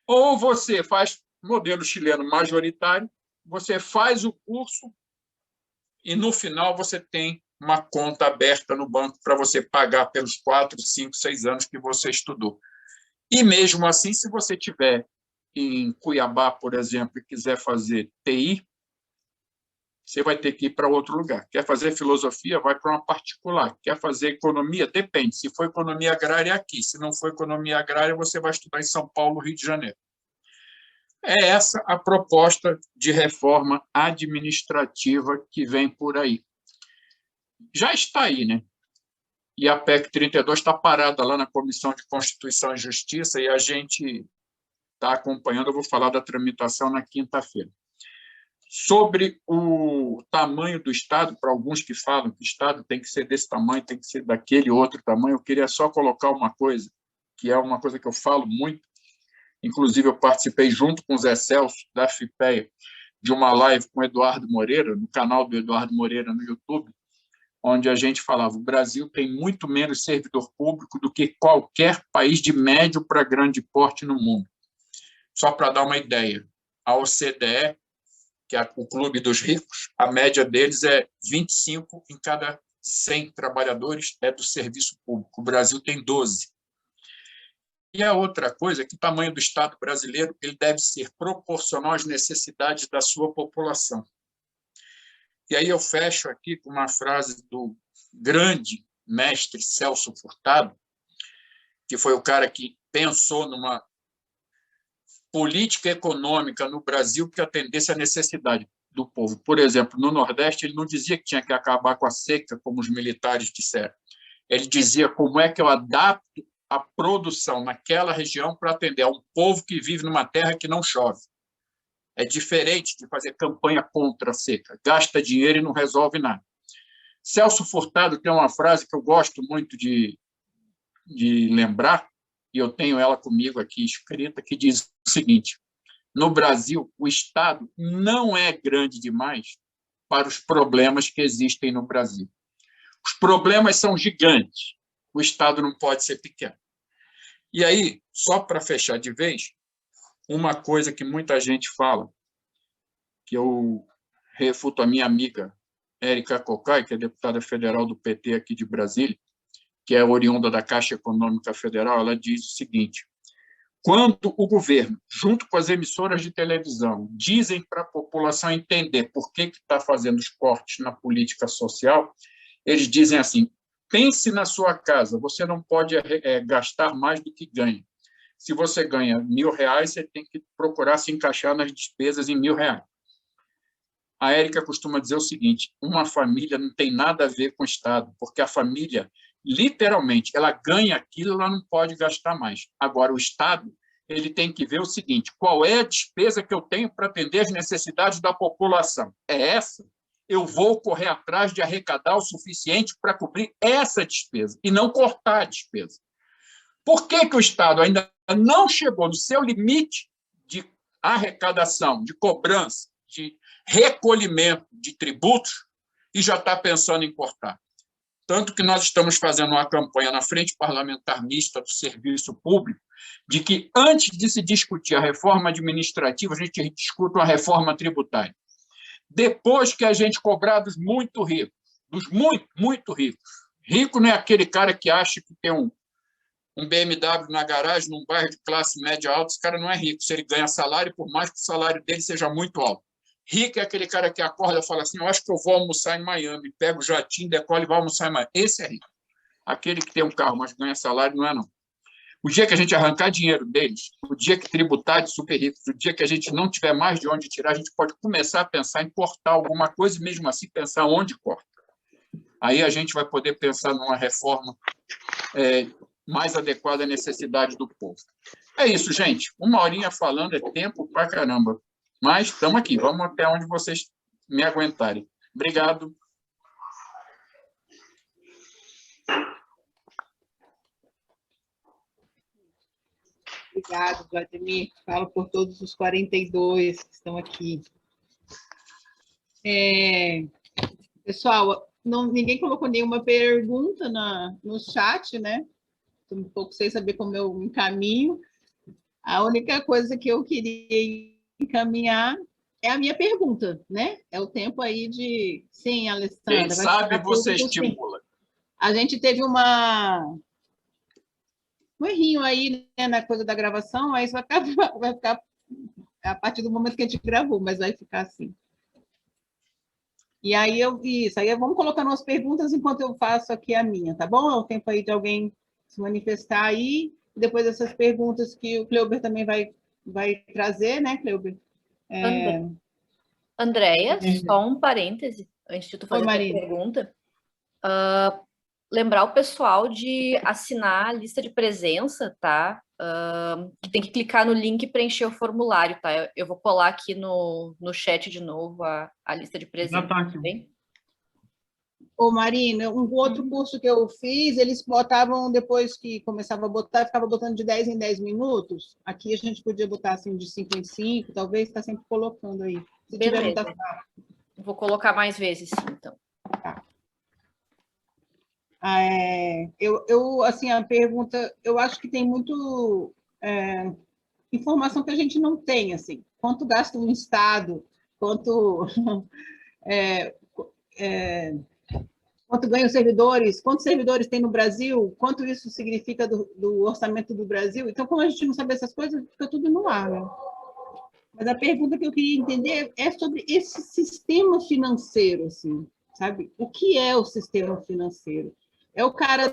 ou você faz modelo chileno majoritário, você faz o curso e, no final, você tem uma conta aberta no banco para você pagar pelos 4, 5, 6 anos que você estudou. E, mesmo assim, se você estiver em Cuiabá, por exemplo, e quiser fazer TI, você vai ter que ir para outro lugar. Quer fazer filosofia, vai para uma particular. Quer fazer economia, depende. Se for economia agrária, é aqui. Se não for economia agrária, você vai estudar em São Paulo, Rio de Janeiro. É essa a proposta de reforma administrativa que vem por aí. Já está aí, né? E a PEC 32 está parada lá na Comissão de Constituição e Justiça e a gente está acompanhando. Eu vou falar da tramitação na quinta-feira. Sobre o tamanho do Estado, para alguns que falam que o Estado tem que ser desse tamanho, tem que ser daquele outro tamanho, eu queria só colocar uma coisa, que é uma coisa que eu falo muito, inclusive eu participei junto com o Zé Celso, da FIPEA, de uma live com o Eduardo Moreira, no canal do Eduardo Moreira no YouTube, onde a gente falava o Brasil tem muito menos servidor público do que qualquer país de médio para grande porte no mundo. Só para dar uma ideia, a OCDE, que é o Clube dos Ricos, a média deles é 25 em cada 100 trabalhadores é do serviço público. O Brasil tem 12. E a outra coisa é que o tamanho do Estado brasileiro ele deve ser proporcional às necessidades da sua população. E aí eu fecho aqui com uma frase do grande mestre Celso Furtado, que foi o cara que pensou numa política econômica no Brasil que atendesse à necessidade do povo. Por exemplo, no Nordeste, ele não dizia que tinha que acabar com a seca, como os militares disseram. Ele dizia como é que eu adapto a produção naquela região para atender a um povo que vive numa terra que não chove. É diferente de fazer campanha contra a seca. Gasta dinheiro e não resolve nada. Celso Furtado tem uma frase que eu gosto muito de lembrar, e eu tenho ela comigo aqui escrita, que diz o seguinte: no Brasil, o Estado não é grande demais para os problemas que existem no Brasil. Os problemas são gigantes, o Estado não pode ser pequeno. E aí, só para fechar de vez, uma coisa que muita gente fala, que eu refuto a minha amiga Érica Cocai, que é deputada federal do PT aqui de Brasília, que é oriunda da Caixa Econômica Federal, ela diz o seguinte: quando o governo, junto com as emissoras de televisão, dizem para a população entender por que está fazendo os cortes na política social, eles dizem assim: pense na sua casa, você não pode gastar mais do que ganha. Se você ganha R$1.000, você tem que procurar se encaixar nas despesas em R$1.000. A Érica costuma dizer o seguinte: uma família não tem nada a ver com o Estado, porque a família, literalmente, ela ganha aquilo, ela não pode gastar mais. Agora, o Estado ele tem que ver o seguinte: qual é a despesa que eu tenho para atender as necessidades da população? É essa? Eu vou correr atrás de arrecadar o suficiente para cobrir essa despesa e não cortar a despesa. Por que o Estado ainda não chegou no seu limite de arrecadação, de cobrança, de recolhimento de tributos e já está pensando em cortar? Tanto que nós estamos fazendo uma campanha na Frente Parlamentar Mista do Serviço Público de que, antes de se discutir a reforma administrativa, a gente discuta uma reforma tributária. Depois que a gente cobrar dos muito ricos, dos muito, muito ricos. Rico não é aquele cara que acha que tem um BMW na garagem, num bairro de classe média alta, esse cara não é rico. Se ele ganha salário, por mais que o salário dele seja muito alto. Rico é aquele cara que acorda e fala assim: eu acho que eu vou almoçar em Miami, pega o jatinho, decola e vai almoçar em Miami. Esse é rico. Aquele que tem um carro, mas ganha salário, não é não. O dia que a gente arrancar dinheiro deles, o dia que tributar de super ricos, o dia que a gente não tiver mais de onde tirar, a gente pode começar a pensar em cortar alguma coisa e mesmo assim pensar onde corta. Aí a gente vai poder pensar numa reforma mais adequada à necessidade do povo. É isso, gente. 1 horinha falando é tempo pra caramba. Mas estamos aqui, vamos até onde vocês me aguentarem. Obrigado. Obrigado, Vladimir. Falo por todos os 42 que estão aqui. Pessoal, ninguém colocou nenhuma pergunta no chat, né? Estou um pouco sem saber como eu encaminho. A única coisa que eu queria encaminhar é a minha pergunta, né? É o tempo aí de... Sim, Alessandra. Quem sabe você estimula. A gente teve um errinho aí, né, na coisa da gravação, aí isso vai ficar a partir do momento que a gente gravou, mas vai ficar assim. E aí vamos colocando umas perguntas enquanto eu faço aqui a minha, tá bom? É o tempo aí de alguém se manifestar aí, e depois essas perguntas que o Cleuber também vai trazer, né, Cleuber? Andréia, só um parêntese, antes de tu fazer a pergunta. Lembrar o pessoal de assinar a lista de presença, tá? Que tem que clicar no link e preencher o formulário, tá? Eu vou colar aqui no chat de novo a lista de presença. Tá bem? Ô, Marina, um outro curso que eu fiz, eles botavam, depois que começava a botar, ficava botando de 10 em 10 minutos. Aqui a gente podia botar assim de 5 em 5, talvez está sempre colocando aí. Se tiver muita fala. Vou colocar mais vezes, sim, então. Tá. Assim, a pergunta, eu acho que tem muito informação que a gente não tem, assim, quanto gasta um Estado, quanto quanto ganham os servidores, quantos servidores tem no Brasil, quanto isso significa do orçamento do Brasil. Então, como a gente não sabe essas coisas, fica tudo no ar, né? Mas a pergunta que eu queria entender é sobre esse sistema financeiro, assim, sabe? O que é o sistema financeiro? É o cara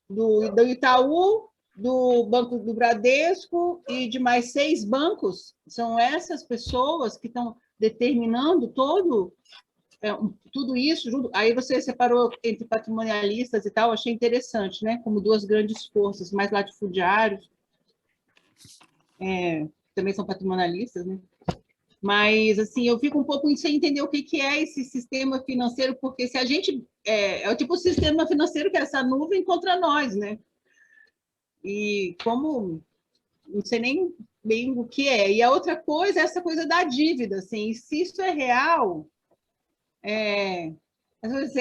do Itaú, do Banco do Bradesco e de mais 6 bancos? São essas pessoas que estão determinando tudo isso junto? Aí você separou entre patrimonialistas e tal, achei interessante, né? Como duas grandes forças, mais latifundiários, também são patrimonialistas, né? Mas, assim, eu fico um pouco sem entender o que é esse sistema financeiro, porque se a gente... É o tipo de sistema financeiro que é essa nuvem contra nós, né? E como... Não sei nem bem o que é. E a outra coisa é essa coisa da dívida, assim. E se isso é real...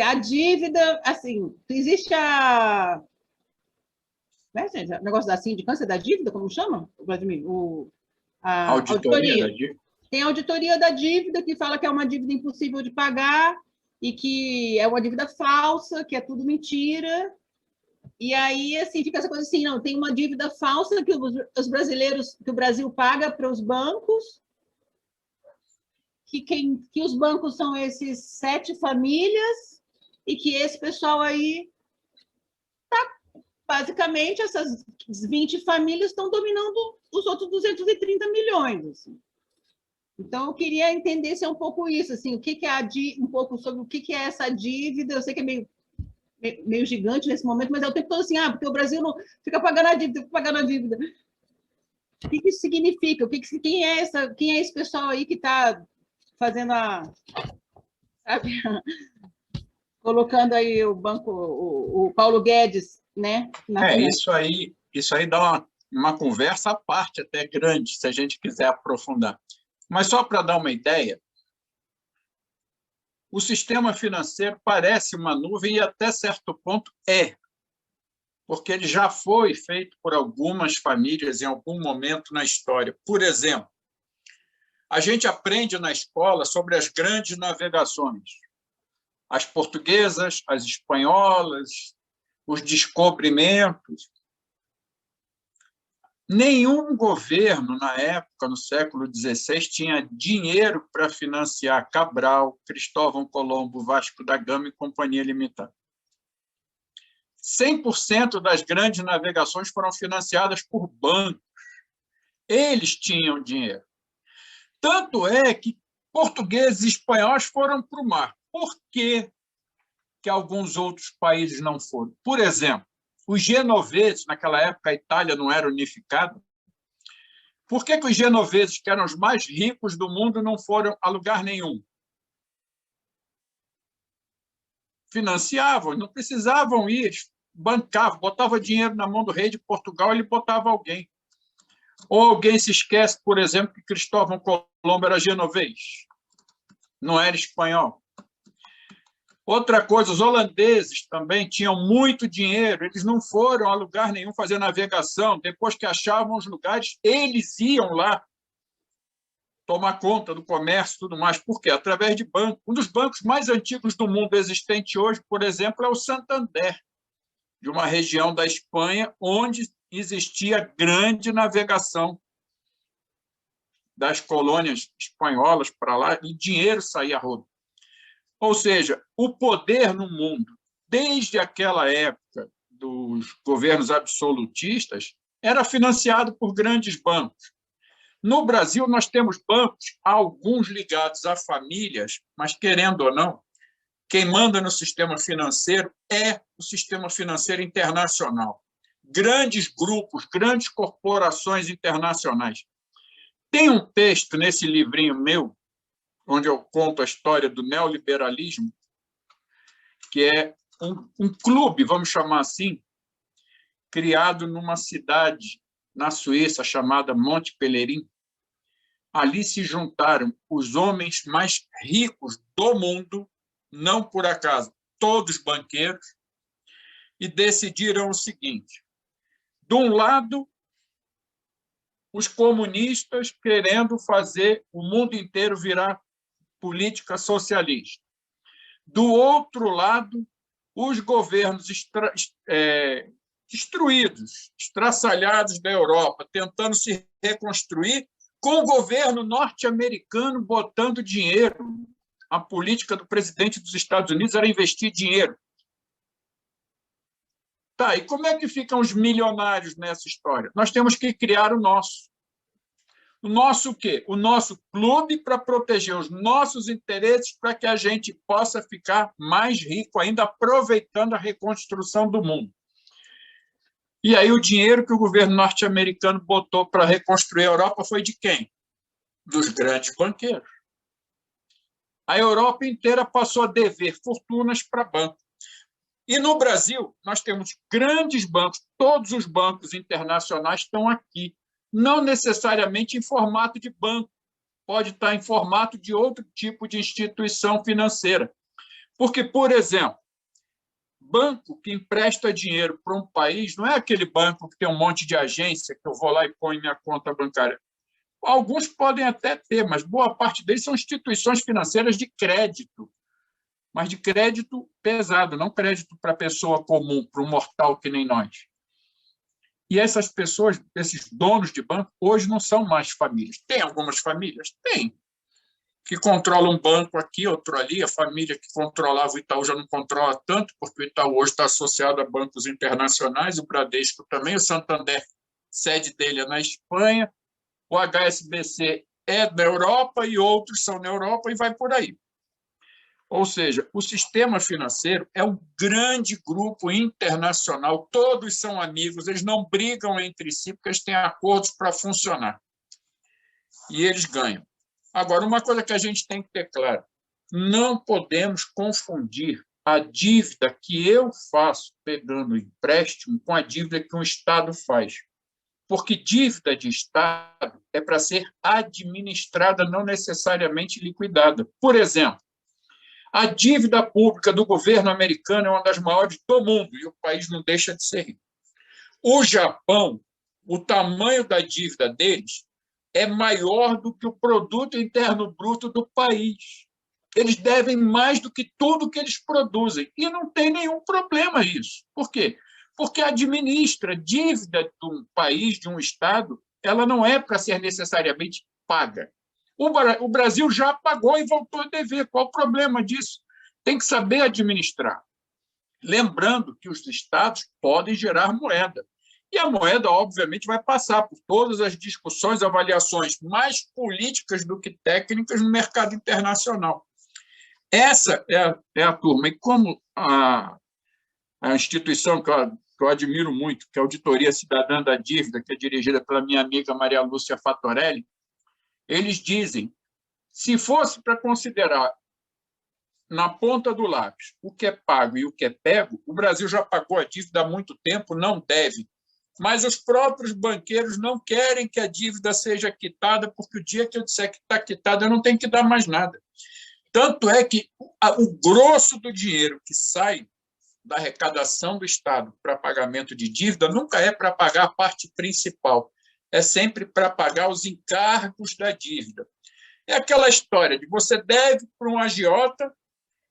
a dívida, assim, existe né, gente, o negócio da sindicância da dívida, como chama, Vladimir? A auditoria. Tem a auditoria da dívida, que fala que é uma dívida impossível de pagar e que é uma dívida falsa, que é tudo mentira. E aí, assim, fica essa coisa assim, não, tem uma dívida falsa que os brasileiros, que o Brasil paga para os bancos, que os bancos são esses 7 famílias e que esse pessoal aí basicamente, essas 20 famílias estão dominando os outros 230 milhões. Assim. Então, eu queria entender se é um pouco isso, assim, o que é um pouco sobre o que é essa dívida. Eu sei que é meio gigante nesse momento, mas é o tempo todo assim, porque o Brasil não fica pagando a dívida, fica pagando a dívida. O que isso significa? Quem é esse pessoal aí que está fazendo sabe, colocando aí o banco, o Paulo Guedes, né? Isso aí dá uma conversa à parte, até grande, se a gente quiser aprofundar. Mas só para dar uma ideia, o sistema financeiro parece uma nuvem e, até certo ponto, porque ele já foi feito por algumas famílias em algum momento na história. Por exemplo, a gente aprende na escola sobre as grandes navegações, as portuguesas, as espanholas, os descobrimentos. Nenhum governo, na época, no século XVI, tinha dinheiro para financiar Cabral, Cristóvão Colombo, Vasco da Gama e Companhia Limitada. 100% das grandes navegações foram financiadas por bancos. Eles tinham dinheiro. Tanto é que portugueses e espanhóis foram para o mar. Por que alguns outros países não foram? Por exemplo, os genoveses, naquela época a Itália não era unificada, por que os genoveses, que eram os mais ricos do mundo, não foram a lugar nenhum? Financiavam, não precisavam ir, bancavam, botavam dinheiro na mão do rei de Portugal, ele botava alguém. Ou alguém se esquece, por exemplo, que Cristóvão Colombo era genovês, não era espanhol. Outra coisa, os holandeses também tinham muito dinheiro, eles não foram a lugar nenhum fazer navegação, depois que achavam os lugares, eles iam lá tomar conta do comércio e tudo mais. Por quê? Através de banco. Um dos bancos mais antigos do mundo existente hoje, por exemplo, é o Santander, de uma região da Espanha onde existia grande navegação das colônias espanholas para lá e dinheiro saía a rodo. Ou seja, o poder no mundo, desde aquela época dos governos absolutistas, era financiado por grandes bancos. No Brasil, nós temos bancos, alguns ligados a famílias, mas, querendo ou não, quem manda no sistema financeiro é o sistema financeiro internacional. Grandes grupos, grandes corporações internacionais. Tem um texto nesse livrinho meu, onde eu conto a história do neoliberalismo, que é um clube, vamos chamar assim, criado numa cidade na Suíça chamada Monte Pelerin. Ali se juntaram os homens mais ricos do mundo, não por acaso, todos banqueiros, e decidiram o seguinte: de um lado, os comunistas querendo fazer o mundo inteiro virar política socialista. Do outro lado, os governos destruídos, estraçalhados da Europa, tentando se reconstruir, com o governo norte-americano botando dinheiro. A política do presidente dos Estados Unidos era investir dinheiro. Tá, e como é que ficam os milionários nessa história? Nós temos que criar o nosso. O nosso o quê? O nosso clube para proteger os nossos interesses para que a gente possa ficar mais rico ainda, aproveitando a reconstrução do mundo. E aí o dinheiro que o governo norte-americano botou para reconstruir a Europa foi de quem? Dos grandes banqueiros. A Europa inteira passou a dever fortunas para banco. E no Brasil, nós temos grandes bancos, todos os bancos internacionais estão aqui, não necessariamente em formato de banco, pode estar em formato de outro tipo de instituição financeira. Porque, por exemplo, banco que empresta dinheiro para um país não é aquele banco que tem um monte de agência que eu vou lá e ponho minha conta bancária. Alguns podem até ter, mas boa parte deles são instituições financeiras de crédito, mas de crédito pesado, não crédito para pessoa comum, para um mortal que nem nós. E essas pessoas, esses donos de banco, hoje não são mais famílias. Tem algumas famílias? Tem. Que controlam um banco aqui, outro ali. A família que controlava o Itaú já não controla tanto, porque o Itaú hoje está associado a bancos internacionais, o Bradesco também, o Santander, sede dele é na Espanha, o HSBC é da Europa e outros são na Europa e vai por aí. Ou seja, o sistema financeiro é um grande grupo internacional, todos são amigos, eles não brigam entre si, porque eles têm acordos para funcionar. E eles ganham. Agora, uma coisa que a gente tem que ter claro, não podemos confundir a dívida que eu faço pegando empréstimo com a dívida que um Estado faz. Porque dívida de Estado é para ser administrada, não necessariamente liquidada. Por exemplo, a dívida pública do governo americano é uma das maiores do mundo e o país não deixa de ser rico. O Japão, o tamanho da dívida deles é maior do que o produto interno bruto do país. Eles devem mais do que tudo que eles produzem e não tem nenhum problema isso. Por quê? Porque administra dívida de um país, de um Estado, ela não é para ser necessariamente paga. O Brasil já pagou e voltou a dever. Qual o problema disso? Tem que saber administrar. Lembrando que os estados podem gerar moeda. E a moeda, obviamente, vai passar por todas as discussões, avaliações mais políticas do que técnicas no mercado internacional. Essa é a turma. E como a instituição que eu admiro muito, que é a Auditoria Cidadã da Dívida, que é dirigida pela minha amiga Maria Lúcia Fatorelli, eles dizem, se fosse para considerar na ponta do lápis o que é pago e o que é pego, o Brasil já pagou a dívida há muito tempo, não deve. Mas os próprios banqueiros não querem que a dívida seja quitada, porque o dia que eu disser que está quitada, eu não tenho que dar mais nada. Tanto é que o grosso do dinheiro que sai da arrecadação do Estado para pagamento de dívida nunca é para pagar a parte principal, é sempre para pagar os encargos da dívida. É aquela história de você deve para um agiota,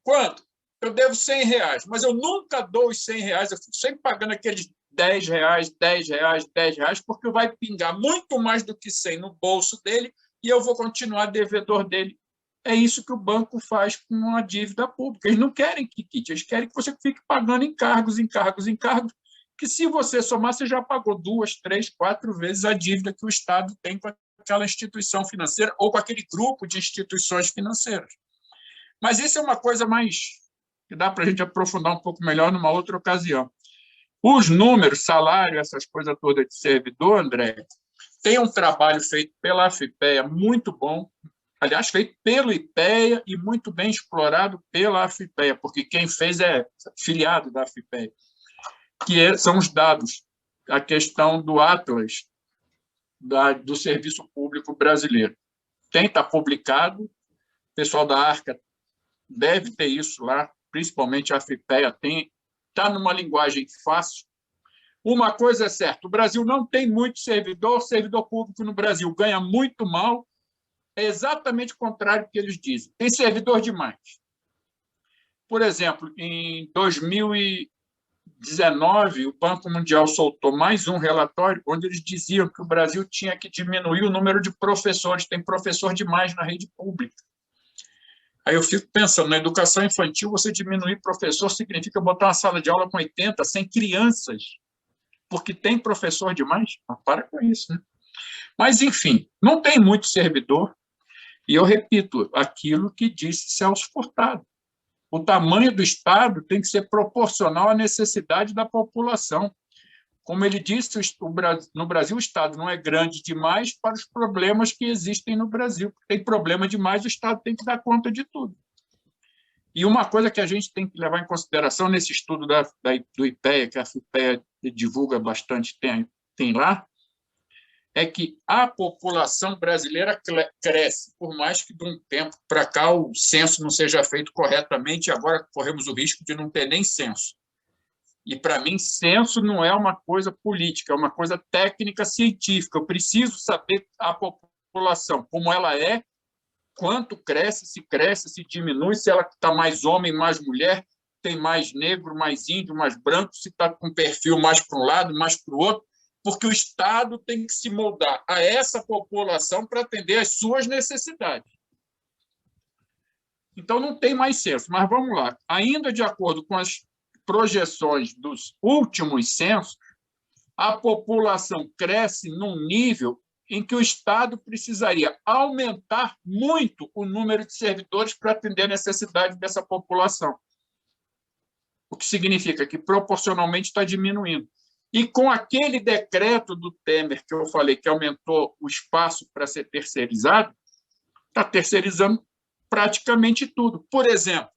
quanto? Eu devo R$100, mas eu nunca dou os R$100, eu fico sempre pagando aqueles R$10, R$10, porque vai pingar muito mais do que 100 no bolso dele e eu vou continuar devedor dele. É isso que o banco faz com a dívida pública. Eles não querem que quite, eles querem que você fique pagando encargos, que se você somar, você já pagou 2, 3, 4 vezes a dívida que o Estado tem com aquela instituição financeira ou com aquele grupo de instituições financeiras. Mas isso é uma coisa mais que dá para a gente aprofundar um pouco melhor numa outra ocasião. Os números, salário, essas coisas todas de servidor, André, tem um trabalho feito pela AFIPEA muito bom, aliás, feito pelo IPEA e muito bem explorado pela AFIPEA, porque quem fez é filiado da AFIPEA, que são os dados, a questão do Atlas do Serviço Público Brasileiro. Tem, está publicado, o pessoal da Arca deve ter isso lá, principalmente a AFIPEA tem, está numa linguagem fácil, Uma coisa é certa, o Brasil não tem muito servidor público no Brasil ganha muito mal, é exatamente o contrário do que eles dizem. Tem servidor demais. Por exemplo, em 2019, o Banco Mundial soltou mais um relatório onde eles diziam que o Brasil tinha que diminuir o número de professores, tem professor demais na rede pública. Aí eu fico pensando, na educação infantil, você diminuir professor significa botar uma sala de aula com 80, 100 crianças, porque tem professor demais? Para com isso, né? Mas, enfim, não tem muito servidor, e eu repito aquilo que disse Celso Furtado. O tamanho do Estado tem que ser proporcional à necessidade da população. Como ele disse, no Brasil o Estado não é grande demais para os problemas que existem no Brasil. Tem problema demais, o Estado tem que dar conta de tudo. E uma coisa que a gente tem que levar em consideração nesse estudo do IPEA, que a FIPEA divulga bastante, tem lá, é que a população brasileira cresce, por mais que de um tempo para cá o censo não seja feito corretamente, e agora corremos o risco de não ter nem censo. E, para mim, censo não é uma coisa política, é uma coisa técnica, científica. Eu preciso saber a população, como ela é, quanto cresce, se diminui, se ela está mais homem, mais mulher, tem mais negro, mais índio, mais branco, se está com perfil mais para um lado, mais para o outro, porque o Estado tem que se moldar a essa população para atender às suas necessidades. Então, não tem mais censo, mas vamos lá. Ainda de acordo com as projeções dos últimos censos, a população cresce num nível em que o Estado precisaria aumentar muito o número de servidores para atender a necessidade dessa população. O que significa que, proporcionalmente, está diminuindo. E com aquele decreto do Temer, que eu falei, que aumentou o espaço para ser terceirizado, está terceirizando praticamente tudo. Por exemplo,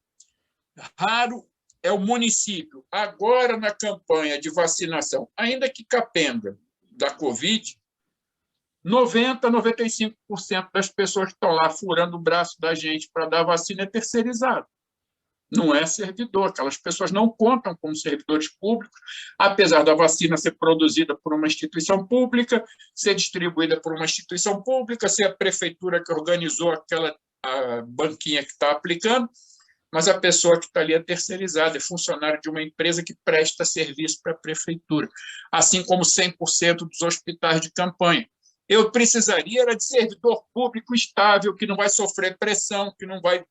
raro é o município, agora na campanha de vacinação, ainda que capenga da Covid, 90%, 95% das pessoas que estão lá furando o braço da gente para dar vacina é terceirizado. Não é servidor. Aquelas pessoas não contam como servidores públicos, apesar da vacina ser produzida por uma instituição pública, ser distribuída por uma instituição pública, ser a prefeitura que organizou aquela banquinha que está aplicando, mas a pessoa que está ali é terceirizada, é funcionário de uma empresa que presta serviço para a prefeitura, assim como 100% dos hospitais de campanha. Eu precisaria era de servidor público estável, que não vai sofrer pressão, que não vai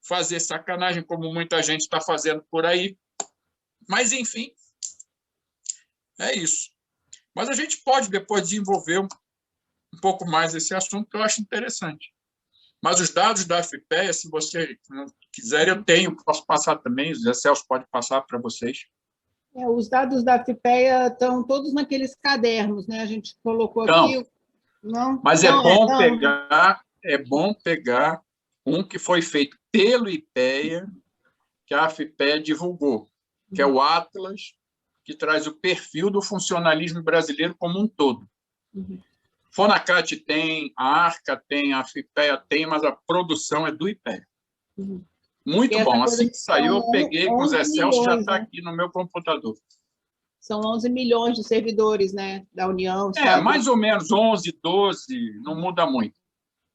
fazer sacanagem, como muita gente está fazendo por aí. Mas, enfim, é isso. Mas a gente pode depois desenvolver um pouco mais esse assunto, que eu acho interessante. Mas os dados da FIPEA, se você quiser, eu tenho, posso passar também, o Zé Celso pode passar para vocês. Os dados da FIPEA estão todos naqueles cadernos, né? A gente colocou aqui... Não, mas é bom pegar um que foi feito pelo IPEA, que a FIPEA divulgou, que é o Atlas, que traz o perfil do funcionalismo brasileiro como um todo. Fonacat tem, a Arca tem, a FIPEA tem, mas a produção é do IPEA. Muito bom. Assim que saiu, eu peguei com o Zé Celso, já está aqui no meu computador. São 11 milhões de servidores, né, da União. Mais ou menos 11, 12, não muda muito.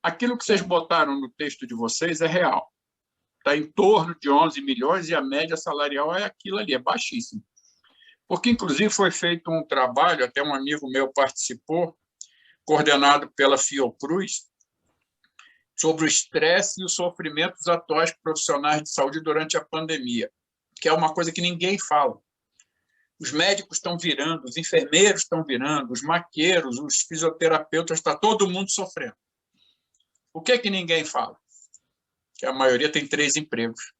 Aquilo que vocês botaram no texto de vocês é real. Está em torno de 11 milhões e a média salarial é aquilo ali, é baixíssimo. Porque, inclusive, foi feito um trabalho, até um amigo meu participou, coordenado pela Fiocruz, sobre o estresse e o sofrimento dos atuais profissionais de saúde durante a pandemia, que é uma coisa que ninguém fala. Os médicos estão virando, os enfermeiros estão virando, os maqueiros, os fisioterapeutas, está todo mundo sofrendo. O que é que ninguém fala? Que a maioria tem 3 empregos.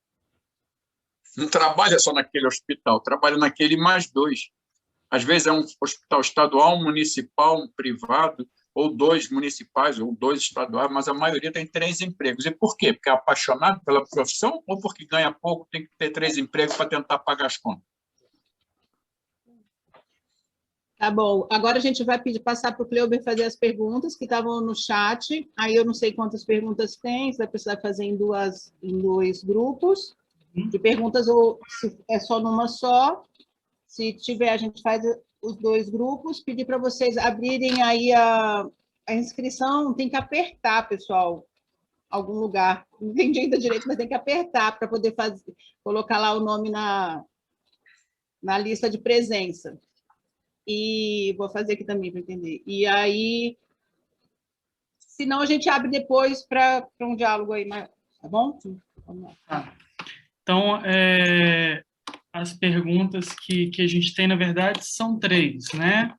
Não trabalha só naquele hospital, trabalha naquele mais 2. Às vezes é um hospital estadual, um municipal, um privado, ou 2 municipais, ou 2 estaduais, mas a maioria tem 3 empregos. E por quê? Porque é apaixonado pela profissão ou porque ganha pouco, tem que ter 3 empregos para tentar pagar as contas? Tá bom. Agora a gente vai passar para o Cleuber fazer as perguntas que estavam no chat. Aí eu não sei quantas perguntas tem, você vai precisar fazer em 2 grupos de perguntas, ou se é só numa só. Se tiver, a gente faz os dois grupos, pedir para vocês abrirem aí a inscrição, tem que apertar, pessoal, algum lugar. Não entendi ainda direito, mas tem que apertar para poder colocar lá o nome na lista de presença. E vou fazer aqui também para entender. E aí, senão a gente abre depois para um diálogo aí, tá bom? Vamos lá. Tá. Então, as perguntas que a gente tem, na verdade, são 3, né?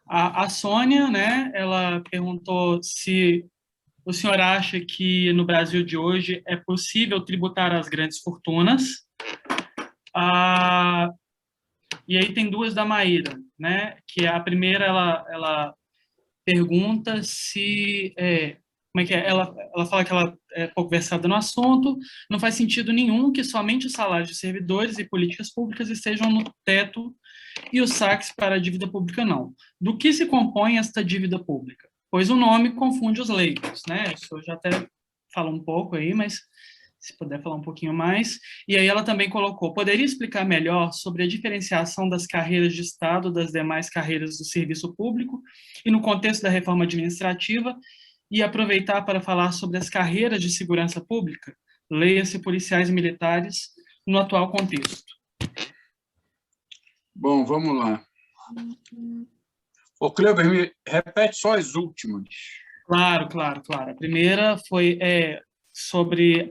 A Sônia, né, ela perguntou se o senhor acha que no Brasil de hoje é possível tributar as grandes fortunas. E aí tem 2 da Maíra, né? Que a primeira, ela pergunta se... como é que é? Ela fala que ela é pouco versada no assunto, não faz sentido nenhum que somente os salários de servidores e políticas públicas estejam no teto e os saques para a dívida pública não. Do que se compõe esta dívida pública? Pois o nome confunde os leigos, né? Isso eu já até falo um pouco aí, mas se puder falar um pouquinho mais. E aí ela também colocou, poderia explicar melhor sobre a diferenciação das carreiras de Estado das demais carreiras do serviço público e no contexto da reforma administrativa, e aproveitar para falar sobre as carreiras de segurança pública, leia-se policiais e militares, no atual contexto. Bom, vamos lá. Ô, Cleber, me repete só as últimas. Claro. A primeira foi sobre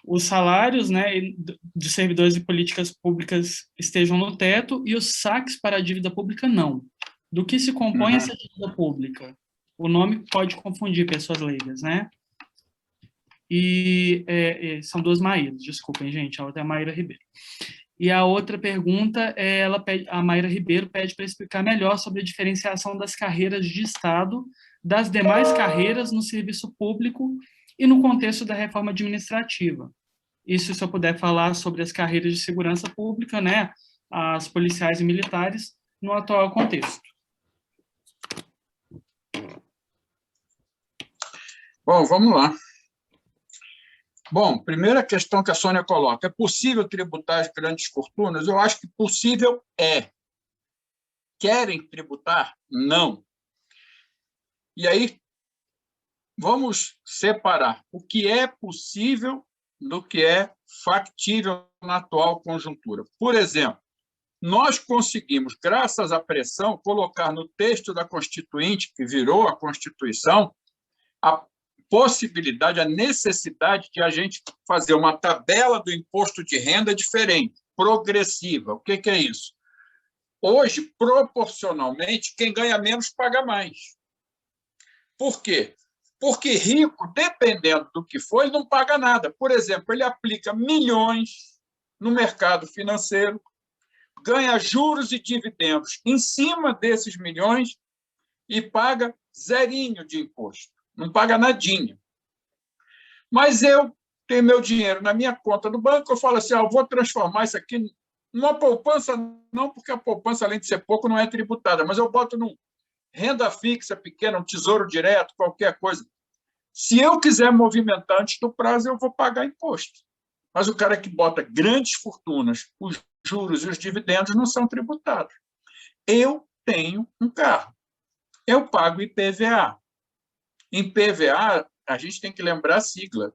os salários, né, de servidores e políticas públicas estejam no teto e os saques para a dívida pública não. Do que se compõe essa dívida pública? O nome pode confundir pessoas leigas, né? E são 2 Maíras, desculpem, gente, a outra é a Maíra Ribeiro. E a outra pergunta, a Maíra Ribeiro pede para explicar melhor sobre a diferenciação das carreiras de Estado das demais carreiras no serviço público e no contexto da reforma administrativa. Isso, se eu puder falar sobre as carreiras de segurança pública, né, as policiais e militares, no atual contexto. Bom, vamos lá. Bom, primeira questão que a Sônia coloca, é possível tributar as grandes fortunas? Eu acho que possível é. Querem tributar? Não. E aí, vamos separar o que é possível do que é factível na atual conjuntura. Por exemplo, nós conseguimos, graças à pressão, colocar no texto da Constituinte, que virou a Constituição, a possibilidade, a necessidade de a gente fazer uma tabela do imposto de renda diferente, progressiva. O que é isso? Hoje, proporcionalmente, quem ganha menos paga mais. Por quê? Porque rico, dependendo do que for, ele não paga nada. Por exemplo, ele aplica milhões no mercado financeiro, ganha juros e dividendos em cima desses milhões e paga zerinho de imposto. Não paga nadinha. Mas eu tenho meu dinheiro na minha conta do banco, eu falo assim, eu vou transformar isso aqui numa poupança, não, porque a poupança, além de ser pouco, não é tributada, mas eu boto num renda fixa pequena, um tesouro direto, qualquer coisa. Se eu quiser movimentar antes do prazo, eu vou pagar imposto. Mas o cara que bota grandes fortunas, os juros e os dividendos não são tributados. Eu tenho um carro. Eu pago IPVA. Em PVA, a gente tem que lembrar a sigla.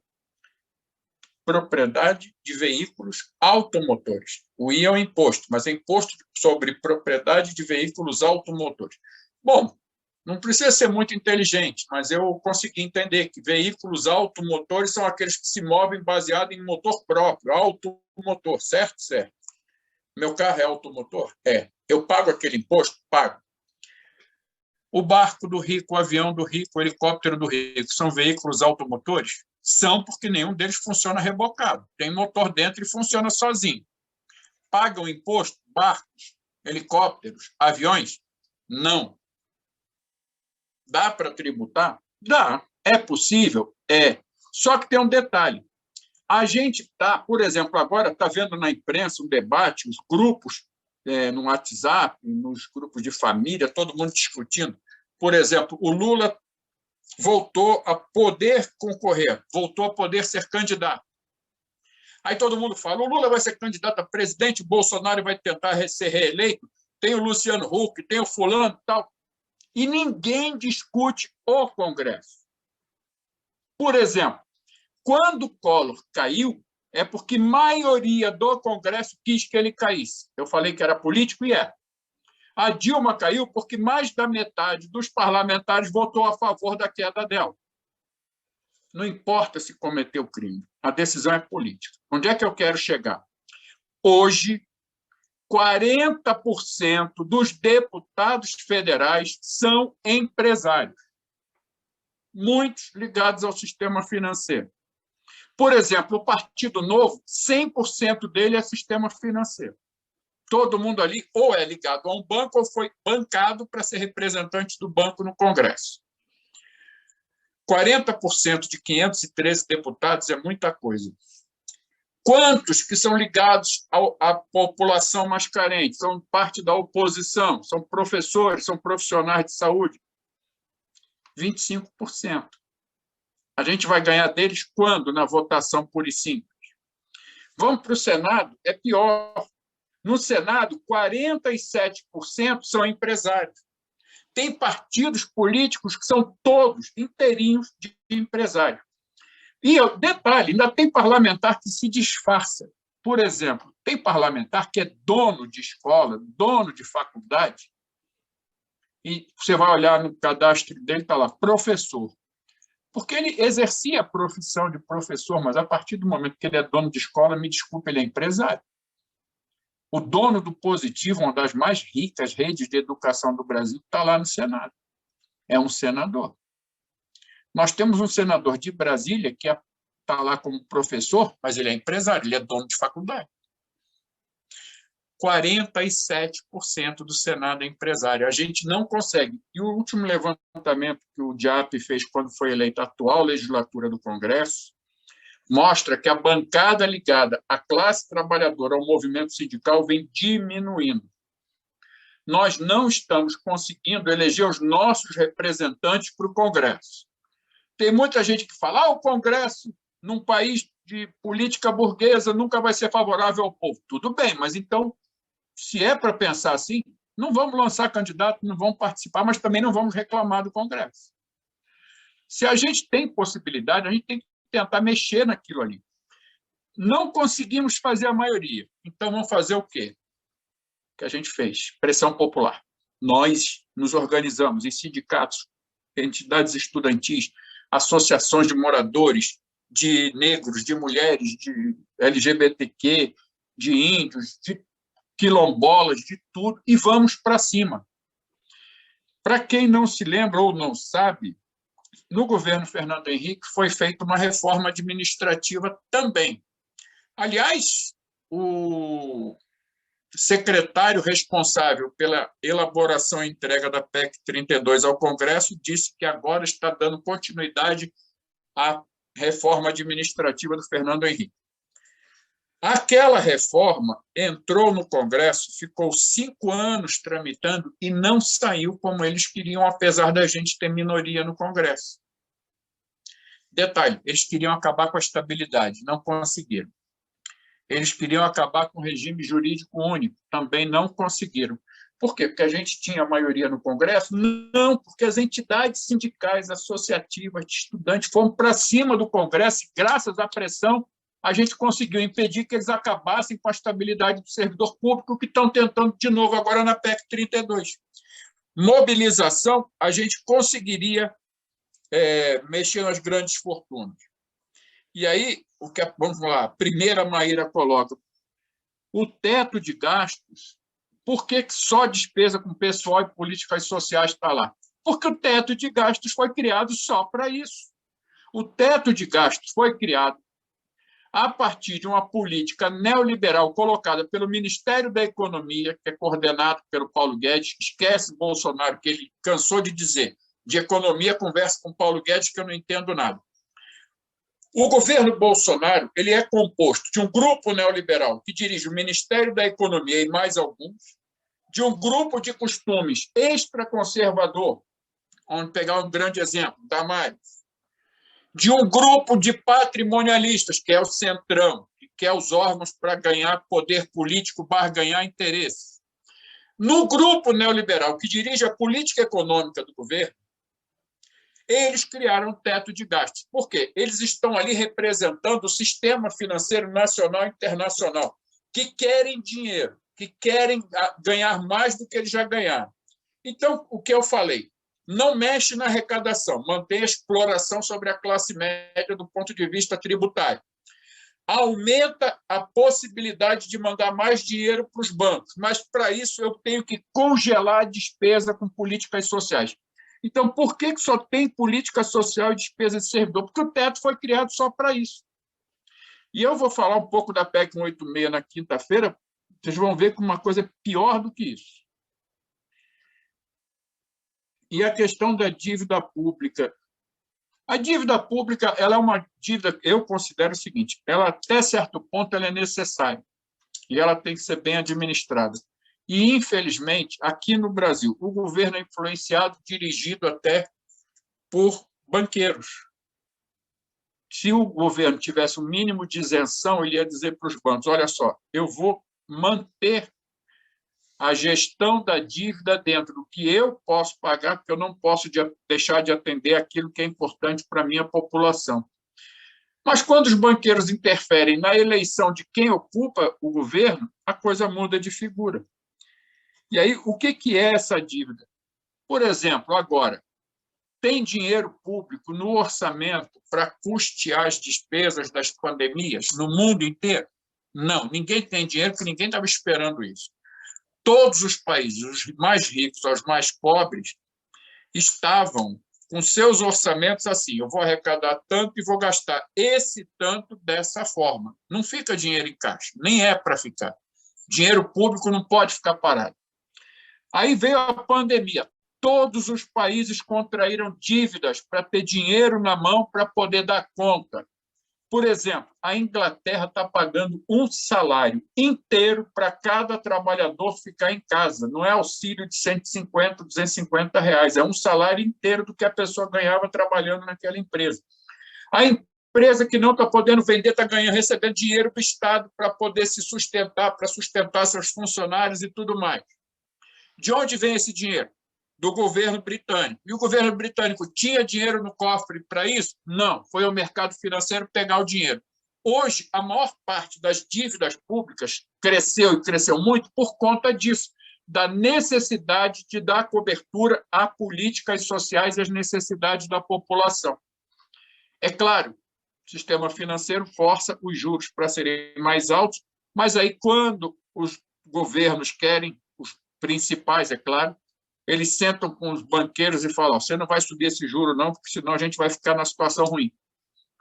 Propriedade de veículos automotores. O I é o imposto, mas é imposto sobre propriedade de veículos automotores. Bom, não precisa ser muito inteligente, mas eu consegui entender que veículos automotores são aqueles que se movem baseado em motor próprio, automotor, certo? Certo. Meu carro é automotor? É. Eu pago aquele imposto? Pago. O barco do rico, o avião do rico, o helicóptero do rico, são veículos automotores? São, porque nenhum deles funciona rebocado. Tem motor dentro e funciona sozinho. Pagam imposto? Barcos, helicópteros, aviões? Não. Dá para tributar? Dá. É possível? É. Só que tem um detalhe. A gente está, por exemplo, agora está vendo na imprensa um debate, os grupos no WhatsApp, nos grupos de família, todo mundo discutindo. Por exemplo, o Lula voltou a poder concorrer, voltou a poder ser candidato. Aí todo mundo fala, o Lula vai ser candidato a presidente, o Bolsonaro vai tentar ser reeleito, tem o Luciano Huck, tem o fulano e tal. E ninguém discute o Congresso. Por exemplo, quando o Collor caiu, é porque a maioria do Congresso quis que ele caísse. Eu falei que era político e é. A Dilma caiu porque mais da metade dos parlamentares votou a favor da queda dela. Não importa se cometeu crime, a decisão é política. Onde é que eu quero chegar? Hoje, 40% dos deputados federais são empresários, muitos ligados ao sistema financeiro. Por exemplo, o Partido Novo, 100% dele é sistema financeiro. Todo mundo ali ou é ligado a um banco ou foi bancado para ser representante do banco no Congresso. 40% de 513 deputados é muita coisa. Quantos que são ligados à população mais carente? São parte da oposição, são professores, são profissionais de saúde? 25%. A gente vai ganhar deles quando? Na votação pura e simples. Vamos para o Senado, é pior. No Senado, 47% são empresários. Tem partidos políticos que são todos inteirinhos de empresários. E, detalhe, ainda tem parlamentar que se disfarça. Por exemplo, tem parlamentar que é dono de escola, dono de faculdade, e você vai olhar no cadastro dele, está lá, professor. Porque ele exercia a profissão de professor, mas a partir do momento que ele é dono de escola, me desculpe, ele é empresário. O dono do Positivo, uma das mais ricas redes de educação do Brasil, está lá no Senado. É um senador. Nós temos um senador de Brasília que está lá como professor, mas ele é empresário, ele é dono de faculdade. 47% do Senado é empresário. A gente não consegue. E o último levantamento que o DIAP fez quando foi eleita a atual legislatura do Congresso mostra que a bancada ligada à classe trabalhadora, ao movimento sindical, vem diminuindo. Nós não estamos conseguindo eleger os nossos representantes para o Congresso. Tem muita gente que fala o Congresso, num país de política burguesa, nunca vai ser favorável ao povo. Tudo bem, mas então, se é para pensar assim, não vamos lançar candidato, não vamos participar, mas também não vamos reclamar do Congresso. Se a gente tem possibilidade, a gente tem que tentar mexer naquilo ali. Não conseguimos fazer a maioria. Então, vamos fazer o quê? O que a gente fez? Pressão popular. Nós nos organizamos em sindicatos, entidades estudantis, associações de moradores, de negros, de mulheres, de LGBTQ, de índios, de quilombolas, de tudo, e vamos para cima. Para quem não se lembra ou não sabe, no governo Fernando Henrique foi feita uma reforma administrativa também. Aliás, o secretário responsável pela elaboração e entrega da PEC 32 ao Congresso disse que agora está dando continuidade à reforma administrativa do Fernando Henrique. Aquela reforma entrou no Congresso, ficou 5 anos tramitando e não saiu como eles queriam, apesar da gente ter minoria no Congresso. Detalhe, eles queriam acabar com a estabilidade, não conseguiram. Eles queriam acabar com o regime jurídico único, também não conseguiram. Por quê? Porque a gente tinha maioria no Congresso? Não, porque as entidades sindicais, associativas, de estudantes foram para cima do Congresso e, graças à pressão, a gente conseguiu impedir que eles acabassem com a estabilidade do servidor público, que estão tentando de novo agora na PEC 32. Mobilização, a gente conseguiria mexer nas grandes fortunas. E aí, vamos lá, a primeira Maíra coloca, o teto de gastos, por que só despesa com pessoal e políticas sociais está lá? Porque o teto de gastos foi criado só para isso. O teto de gastos foi criado a partir de uma política neoliberal colocada pelo Ministério da Economia, que é coordenado pelo Paulo Guedes. Esquece Bolsonaro, que ele cansou de dizer, de economia, conversa com Paulo Guedes, que eu não entendo nada. O governo Bolsonaro ele é composto de um grupo neoliberal que dirige o Ministério da Economia e mais alguns, de um grupo de costumes extraconservador, vamos pegar um grande exemplo, Damares, de um grupo de patrimonialistas, que é o Centrão, que quer os órgãos para ganhar poder político, barganhar interesses. No grupo neoliberal que dirige a política econômica do governo, eles criaram um teto de gastos. Por quê? Eles estão ali representando o sistema financeiro nacional e internacional, que querem dinheiro, que querem ganhar mais do que eles já ganharam. Então, o que eu falei? Não mexe na arrecadação, mantém a exploração sobre a classe média do ponto de vista tributário. Aumenta a possibilidade de mandar mais dinheiro para os bancos, mas, para isso, eu tenho que congelar a despesa com políticas sociais. Então, por que só tem política social e despesa de servidor? Porque o teto foi criado só para isso. E eu vou falar um pouco da PEC 186 na quinta-feira, vocês vão ver que uma coisa é pior do que isso. E a questão da dívida pública. A dívida pública ela é uma dívida, eu considero o seguinte, ela até certo ponto ela é necessária e ela tem que ser bem administrada. E, infelizmente, aqui no Brasil, o governo é influenciado, dirigido até por banqueiros. Se o governo tivesse um mínimo de isenção, ele ia dizer para os bancos, olha só, eu vou manter a gestão da dívida dentro do que eu posso pagar, porque eu não posso deixar de atender aquilo que é importante para a minha população. Mas, quando os banqueiros interferem na eleição de quem ocupa o governo, a coisa muda de figura. E aí, o que é essa dívida? Por exemplo, agora, tem dinheiro público no orçamento para custear as despesas das pandemias no mundo inteiro? Não, ninguém tem dinheiro, porque ninguém estava esperando isso. Todos os países, os mais ricos aos mais pobres, estavam com seus orçamentos assim, eu vou arrecadar tanto e vou gastar esse tanto dessa forma. Não fica dinheiro em caixa, nem é para ficar. Dinheiro público não pode ficar parado. Aí veio a pandemia. Todos os países contraíram dívidas para ter dinheiro na mão para poder dar conta. Por exemplo, a Inglaterra está pagando um salário inteiro para cada trabalhador ficar em casa. Não é auxílio de 150, 250 reais. É um salário inteiro do que a pessoa ganhava trabalhando naquela empresa. A empresa que não está podendo vender está recebendo dinheiro do Estado para poder se sustentar, para sustentar seus funcionários e tudo mais. De onde vem esse dinheiro? Do governo britânico. E o governo britânico tinha dinheiro no cofre para isso? Não, foi ao mercado financeiro pegar o dinheiro. Hoje, a maior parte das dívidas públicas cresceu, e cresceu muito, por conta disso, da necessidade de dar cobertura a políticas sociais e às necessidades da população. É claro, o sistema financeiro força os juros para serem mais altos, mas aí, quando os governos querem, os principais, é claro, eles sentam com os banqueiros e falam, você não vai subir esse juro não, porque senão a gente vai ficar na situação ruim.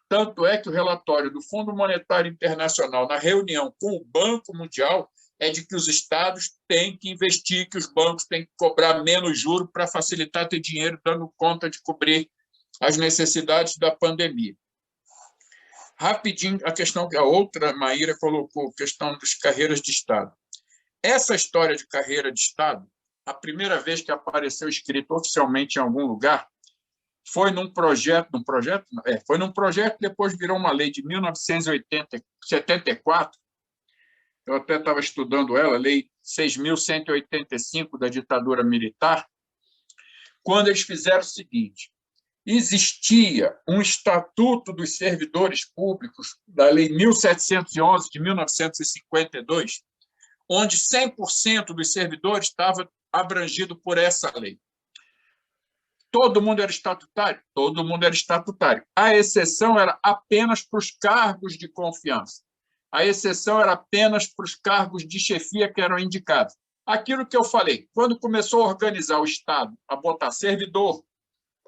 Tanto é que o relatório do Fundo Monetário Internacional, na reunião com o Banco Mundial, é de que os estados têm que investir, que os bancos têm que cobrar menos juro para facilitar ter dinheiro, dando conta de cobrir as necessidades da pandemia. Rapidinho, a questão que a outra Maíra colocou, a questão das carreiras de Estado. Essa história de carreira de Estado, a primeira vez que apareceu escrito oficialmente em algum lugar foi num projeto, depois virou uma lei de 1974, eu até estava estudando ela, Lei 6.185 da ditadura militar, quando eles fizeram o seguinte, existia um Estatuto dos Servidores Públicos, da Lei 1711 de 1952, onde 100% dos servidores estava abrangido por essa lei. Todo mundo era estatutário? Todo mundo era estatutário. A exceção era apenas para os cargos de confiança. A exceção era apenas para os cargos de chefia que eram indicados. Aquilo que eu falei, quando começou a organizar o Estado, a botar servidor,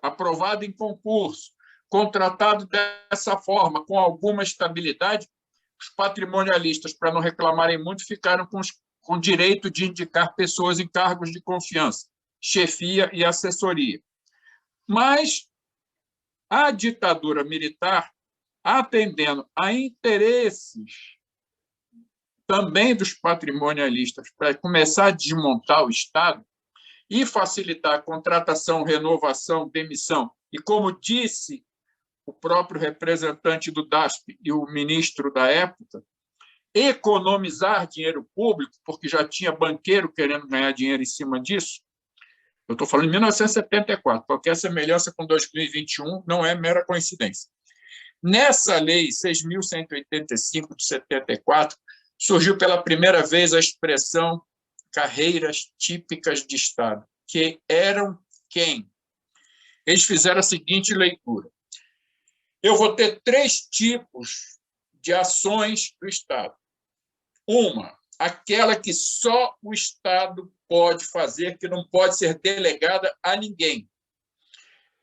aprovado em concurso, contratado dessa forma, com alguma estabilidade, os patrimonialistas, para não reclamarem muito, ficaram com direito de indicar pessoas em cargos de confiança, chefia e assessoria. Mas a ditadura militar, atendendo a interesses também dos patrimonialistas, para começar a desmontar o Estado e facilitar a contratação, renovação, demissão, e como disse o próprio representante do DASP e o ministro da época, economizar dinheiro público, porque já tinha banqueiro querendo ganhar dinheiro em cima disso. Eu estou falando de 1974, qualquer semelhança com 2021 não é mera coincidência. Nessa lei 6.185 de 74, surgiu pela primeira vez a expressão carreiras típicas de Estado, que eram quem? Eles fizeram a seguinte leitura. Eu vou ter 3 tipos de ações do Estado. Uma, aquela que só o Estado pode fazer, que não pode ser delegada a ninguém.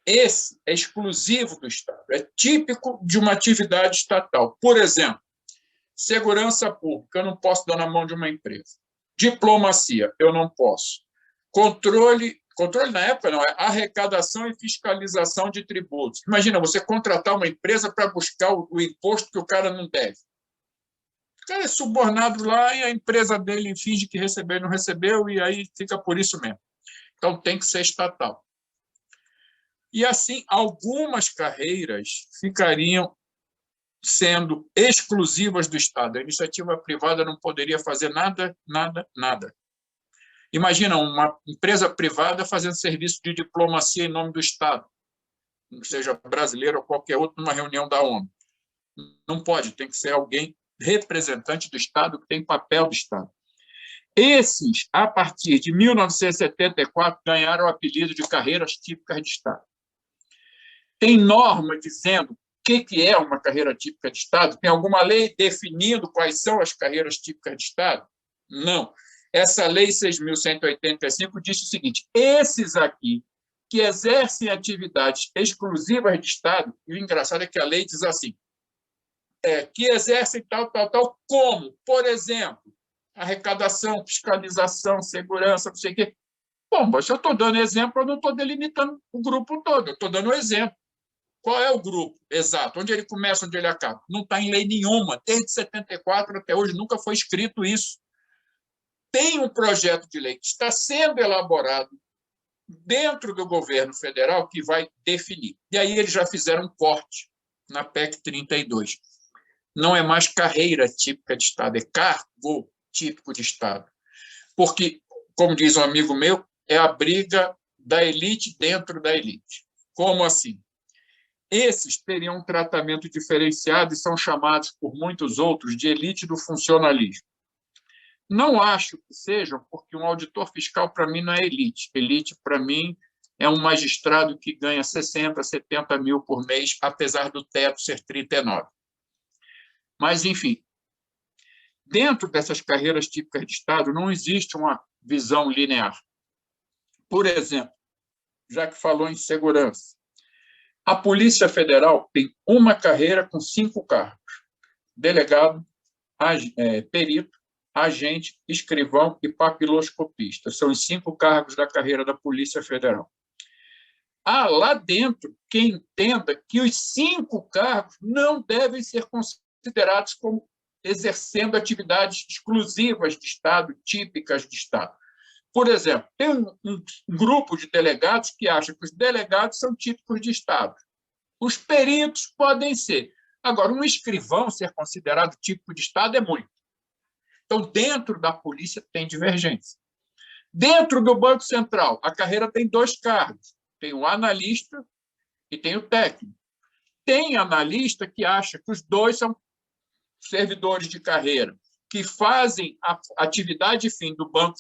Esse é exclusivo do Estado, é típico de uma atividade estatal. Por exemplo, segurança pública, eu não posso dar na mão de uma empresa. Diplomacia, eu não posso. Controle na época não, é arrecadação e fiscalização de tributos. Imagina, você contratar uma empresa para buscar o imposto que o cara não deve. O cara é subornado lá e a empresa dele finge que recebeu e não recebeu, e aí fica por isso mesmo. Então, tem que ser estatal. E, assim, algumas carreiras ficariam sendo exclusivas do Estado. A iniciativa privada não poderia fazer nada. Imagina uma empresa privada fazendo serviço de diplomacia em nome do Estado, seja brasileiro ou qualquer outro, numa reunião da ONU. Não pode, tem que ser alguém representante do Estado, que tem papel do Estado. Esses, a partir de 1974, ganharam o apelido de carreiras típicas de Estado. Tem norma dizendo o que é uma carreira típica de Estado? Tem alguma lei definindo quais são as carreiras típicas de Estado? Não. Essa lei 6.185 diz o seguinte, esses aqui que exercem atividades exclusivas de Estado, e o engraçado é que a lei diz assim, que exercem tal, como, por exemplo, arrecadação, fiscalização, segurança, não sei o quê. Bom, mas se eu estou dando exemplo, eu não estou delimitando o grupo todo, eu estou dando exemplo. Qual é o grupo exato? Onde ele começa, onde ele acaba? Não está em lei nenhuma. Desde 74 até hoje nunca foi escrito isso. Tem um projeto de lei que está sendo elaborado dentro do governo federal que vai definir. E aí eles já fizeram um corte na PEC 32. Não é mais carreira típica de Estado, é cargo típico de Estado. Porque, como diz um amigo meu, é a briga da elite dentro da elite. Como assim? Esses teriam um tratamento diferenciado e são chamados por muitos outros de elite do funcionalismo. Não acho que sejam, porque um auditor fiscal, para mim, não é elite. Elite, para mim, é um magistrado que ganha 60, 70 mil por mês, apesar do teto ser 39. Mas, enfim, dentro dessas carreiras típicas de Estado, não existe uma visão linear. Por exemplo, já que falou em segurança, a Polícia Federal tem uma carreira com 5 cargos: delegado, perito, agente, escrivão e papiloscopista. São os 5 cargos da carreira da Polícia Federal. Há lá dentro quem entenda que os 5 cargos não devem ser considerados como exercendo atividades exclusivas de Estado, típicas de Estado. Por exemplo, tem um grupo de delegados que acha que os delegados são típicos de Estado. Os peritos podem ser. Agora, um escrivão ser considerado típico de Estado é muito. Então, dentro da polícia tem divergência. Dentro do Banco Central, a carreira tem 2 cargos. Tem o analista e tem o técnico. Tem analista que acha que os 2 são servidores de carreira, que fazem a atividade fim do banco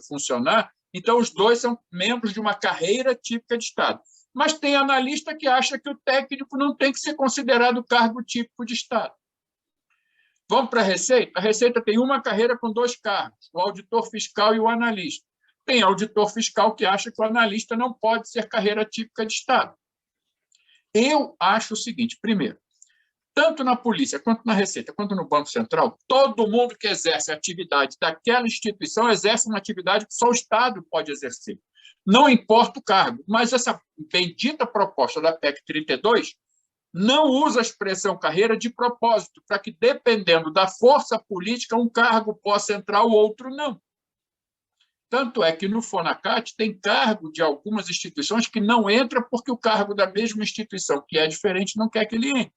funcionar, então os 2 são membros de uma carreira típica de Estado. Mas tem analista que acha que o técnico não tem que ser considerado cargo típico de Estado. Vamos para a Receita? A Receita tem uma carreira com 2 cargos, o auditor fiscal e o analista. Tem auditor fiscal que acha que o analista não pode ser carreira típica de Estado. Eu acho o seguinte, primeiro, tanto na polícia, quanto na Receita, quanto no Banco Central, todo mundo que exerce a atividade daquela instituição exerce uma atividade que só o Estado pode exercer. Não importa o cargo, mas essa bendita proposta da PEC 32 não usa a expressão carreira de propósito, para que, dependendo da força política, um cargo possa entrar, o outro não. Tanto é que no FONACAT tem cargo de algumas instituições que não entra porque o cargo da mesma instituição, que é diferente, não quer que ele entre.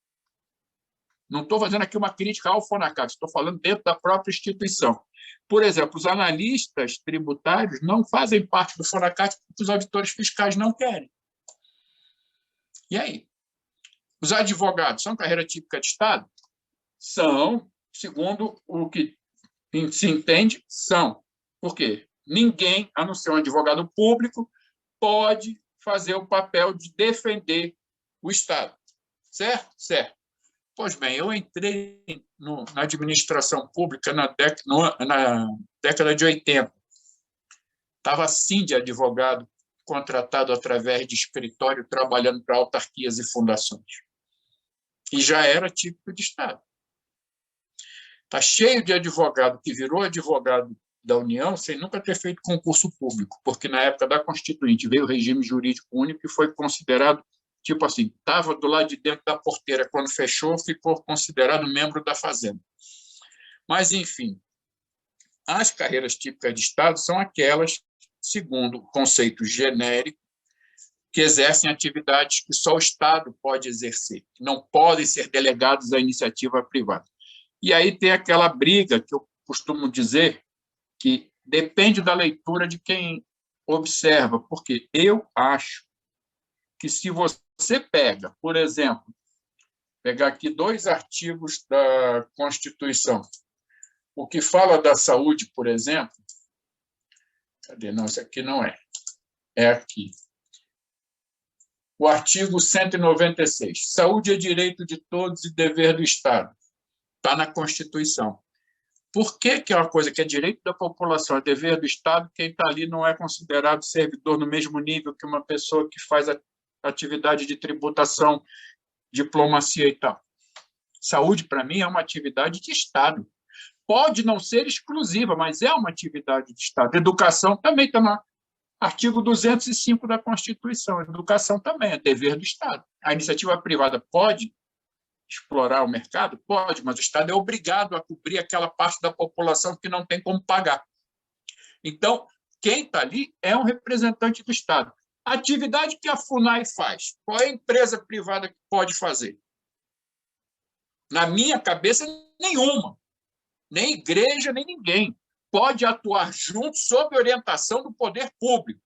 Não estou fazendo aqui uma crítica ao FONACAT, estou falando dentro da própria instituição. Por exemplo, os analistas tributários não fazem parte do FONACAT porque os auditores fiscais não querem. E aí? Os advogados são carreira típica de Estado? São, segundo o que se entende, são. Por quê? Ninguém, a não ser um advogado público, pode fazer o papel de defender o Estado. Certo? Certo. Pois bem, eu entrei na administração pública na década de 80. Estava assim de advogado contratado através de escritório, trabalhando para autarquias e fundações. E já era típico de Estado. Está cheio de advogado que virou advogado da União sem nunca ter feito concurso público, porque na época da Constituinte veio o regime jurídico único e foi considerado, tipo assim, estava do lado de dentro da porteira, quando fechou, ficou considerado membro da Fazenda. Mas, enfim, as carreiras típicas de Estado são aquelas, segundo o conceito genérico, que exercem atividades que só o Estado pode exercer, que não podem ser delegados à iniciativa privada. E aí tem aquela briga que eu costumo dizer que depende da leitura de quem observa, porque eu acho que se você pega, por exemplo, pegar aqui 2 artigos da Constituição, o que fala da saúde, por exemplo, cadê? Não, esse aqui não é. É aqui. O artigo 196. Saúde é direito de todos e dever do Estado. Está na Constituição. Por que é uma coisa que é direito da população, é dever do Estado, quem está ali não é considerado servidor no mesmo nível que uma pessoa que faz a atividade de tributação, diplomacia e tal? Saúde, para mim, é uma atividade de Estado. Pode não ser exclusiva, mas é uma atividade de Estado. Educação também está no artigo 205 da Constituição. Educação também é dever do Estado. A iniciativa privada pode explorar o mercado? Pode, mas o Estado é obrigado a cobrir aquela parte da população que não tem como pagar. Então, quem está ali é um representante do Estado. A atividade que a FUNAI faz, qual é a empresa privada que pode fazer? Na minha cabeça, nenhuma. Nem igreja, nem ninguém. Pode atuar junto sob orientação do poder público.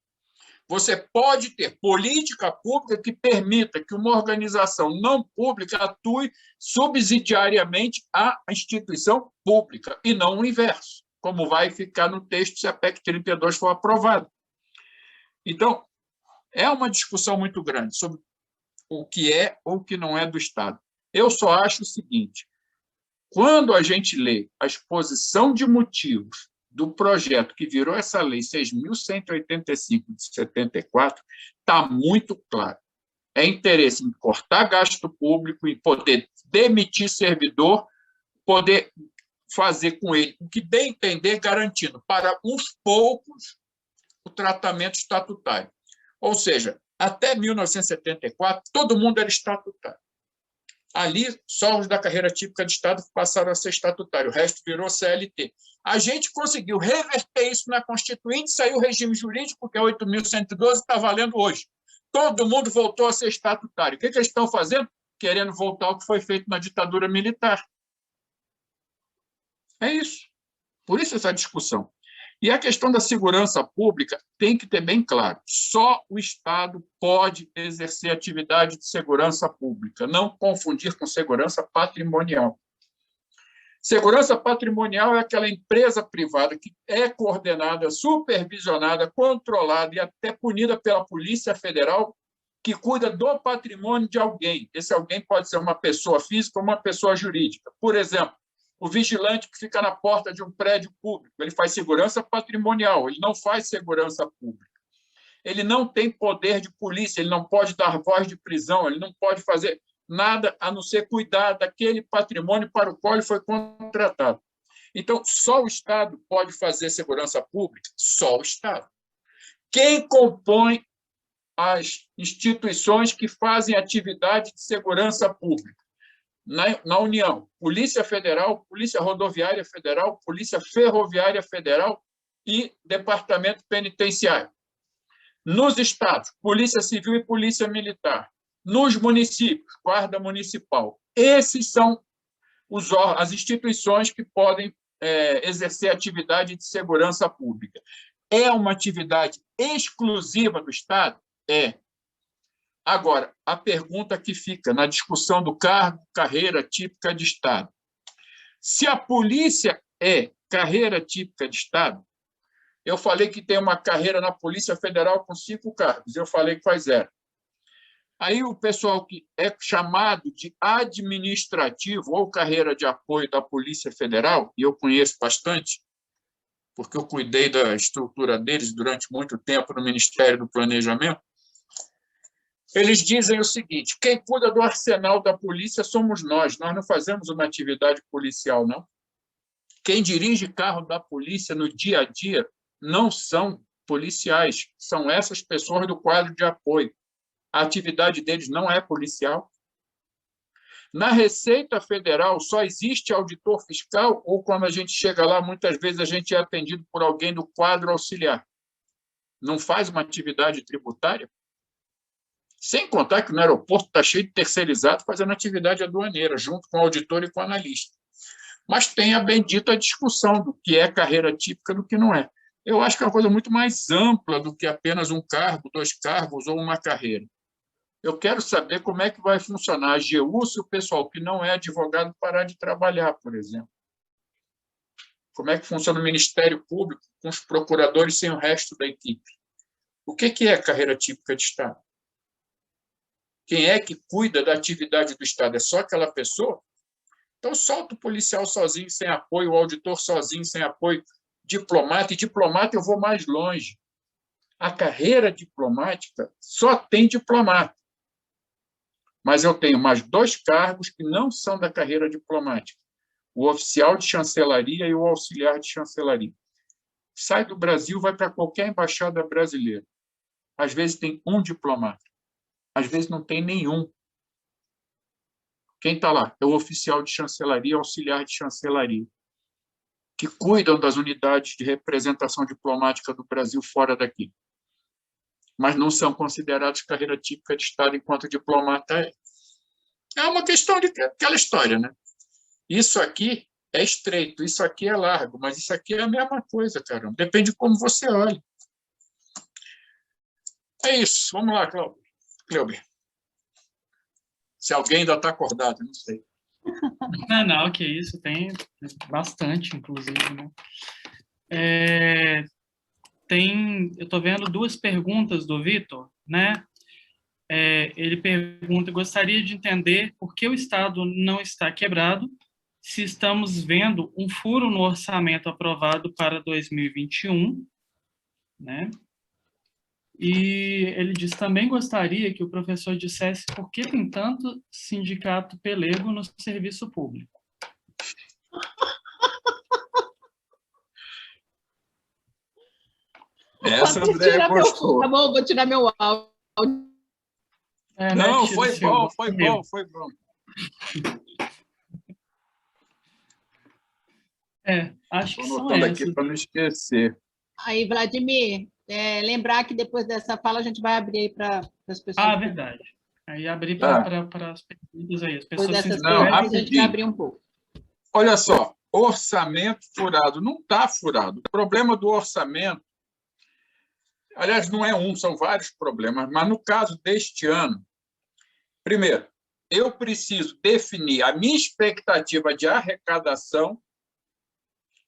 Você pode ter política pública que permita que uma organização não pública atue subsidiariamente à instituição pública, e não o inverso, como vai ficar no texto se a PEC 32 for aprovada. Então, é uma discussão muito grande sobre o que é ou o que não é do Estado. Eu só acho o seguinte: quando a gente lê a exposição de motivos do projeto que virou essa lei 6.185 de 74, está muito claro. É interesse em cortar gasto público, em poder demitir servidor, poder fazer com ele o que bem entender, garantindo para uns poucos o tratamento estatutário. Ou seja, até 1974, todo mundo era estatutário. Ali, só os da carreira típica de Estado passaram a ser estatutário, o resto virou CLT. A gente conseguiu reverter isso na Constituinte, saiu o regime jurídico, que é 8.112, está valendo hoje. Todo mundo voltou a ser estatutário. O que eles estão fazendo? Querendo voltar ao que foi feito na ditadura militar. É isso. Por isso essa discussão. E a questão da segurança pública tem que ter bem claro: só o Estado pode exercer atividade de segurança pública, não confundir com segurança patrimonial. Segurança patrimonial é aquela empresa privada que é coordenada, supervisionada, controlada e até punida pela Polícia Federal, que cuida do patrimônio de alguém. Esse alguém pode ser uma pessoa física ou uma pessoa jurídica. Por exemplo, o vigilante que fica na porta de um prédio público, ele faz segurança patrimonial, ele não faz segurança pública. Ele não tem poder de polícia, ele não pode dar voz de prisão, ele não pode fazer nada a não ser cuidar daquele patrimônio para o qual ele foi contratado. Então, só o Estado pode fazer segurança pública? Só o Estado. Quem compõe as instituições que fazem atividade de segurança pública? Na União, Polícia Federal, Polícia Rodoviária Federal, Polícia Ferroviária Federal e Departamento Penitenciário. Nos estados, Polícia Civil e Polícia Militar. Nos municípios, Guarda Municipal. Esses são as instituições que podem exercer atividade de segurança pública. É uma atividade exclusiva do Estado? É. Agora, a pergunta que fica na discussão do cargo, carreira típica de Estado. Se a polícia é carreira típica de Estado, eu falei que tem uma carreira na Polícia Federal com 5 cargos, eu falei que faz 0. Aí o pessoal que é chamado de administrativo ou carreira de apoio da Polícia Federal, e eu conheço bastante, porque eu cuidei da estrutura deles durante muito tempo no Ministério do Planejamento, eles dizem o seguinte: quem cuida do arsenal da polícia somos nós não fazemos uma atividade policial, não. Quem dirige carro da polícia no dia a dia não são policiais, são essas pessoas do quadro de apoio. A atividade deles não é policial. Na Receita Federal só existe auditor fiscal ou, quando a gente chega lá, muitas vezes a gente é atendido por alguém do quadro auxiliar. Não faz uma atividade tributária? Sem contar que no aeroporto está cheio de terceirizado fazendo atividade aduaneira, junto com o auditor e com o analista. Mas tem a bendita discussão do que é carreira típica e do que não é. Eu acho que é uma coisa muito mais ampla do que apenas um cargo, 2 cargos ou uma carreira. Eu quero saber como é que vai funcionar a AGU se o pessoal que não é advogado parar de trabalhar, por exemplo. Como é que funciona o Ministério Público com os procuradores sem o resto da equipe? O que é carreira típica de Estado? Quem é que cuida da atividade do Estado? É só aquela pessoa? Então, solta o policial sozinho, sem apoio, o auditor sozinho, sem apoio, diplomata. E diplomata eu vou mais longe. A carreira diplomática só tem diplomata. Mas eu tenho mais 2 cargos que não são da carreira diplomática: o oficial de chancelaria e o auxiliar de chancelaria. Sai do Brasil, vai para qualquer embaixada brasileira. Às vezes tem um diplomata, às vezes não tem nenhum. Quem está lá? É o oficial de chancelaria, auxiliar de chancelaria, que cuidam das unidades de representação diplomática do Brasil fora daqui. Mas não são considerados carreira típica de Estado enquanto diplomata é. É uma questão de aquela história, né? Isso aqui é estreito, isso aqui é largo, mas isso aqui é a mesma coisa, caramba. Depende de como você olha. É isso. Vamos lá, Cleuber. Se alguém ainda está acordado, não sei. Não, que isso, tem bastante, inclusive, né? Eu estou vendo 2 perguntas do Vitor, né? Ele pergunta: gostaria de entender por que o Estado não está quebrado, se estamos vendo um furo no orçamento aprovado para 2021, né? E ele diz: também gostaria que o professor dissesse por que tem tanto sindicato pelego no serviço público. Essa André gostou. Tá bom, vou tirar meu áudio. Não, foi bom. Acho que estou são anotando essas. aqui para não esquecer. Aí, Vladimir, lembrar que depois dessa fala a gente vai abrir aí para as pessoas. Verdade. Aí abrir para as perguntas aí. As pessoas depois dessas perguntas, a gente vai abrir um pouco. Olha só, orçamento furado. Não está furado. O problema do orçamento, aliás, não é um, são vários problemas, mas no caso deste ano, primeiro, eu preciso definir a minha expectativa de arrecadação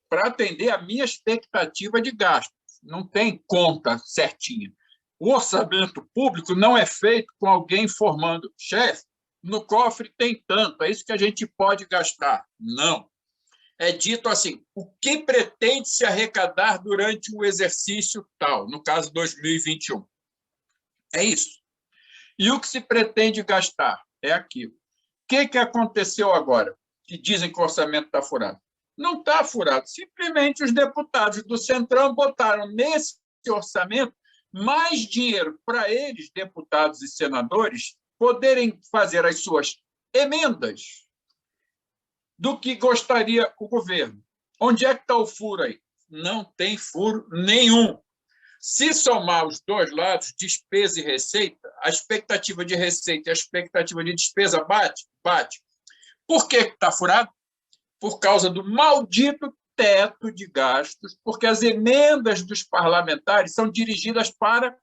para atender a minha expectativa de gasto. Não tem conta certinha. O orçamento público não é feito com alguém informando: chefe, no cofre tem tanto, é isso que a gente pode gastar. Não. É dito assim: o que pretende se arrecadar durante o exercício tal, no caso 2021. É isso. E o que se pretende gastar é aquilo. O que aconteceu agora, que dizem que o orçamento está furado? Não está furado. Simplesmente os deputados do Centrão botaram nesse orçamento mais dinheiro para eles, deputados e senadores, poderem fazer as suas emendas do que gostaria o governo. Onde é que está o furo aí? Não tem furo nenhum. Se somar os dois lados, despesa e receita, a expectativa de receita e a expectativa de despesa bate. Por que está furado? por causa do maldito teto de gastos, porque as emendas dos parlamentares são dirigidas para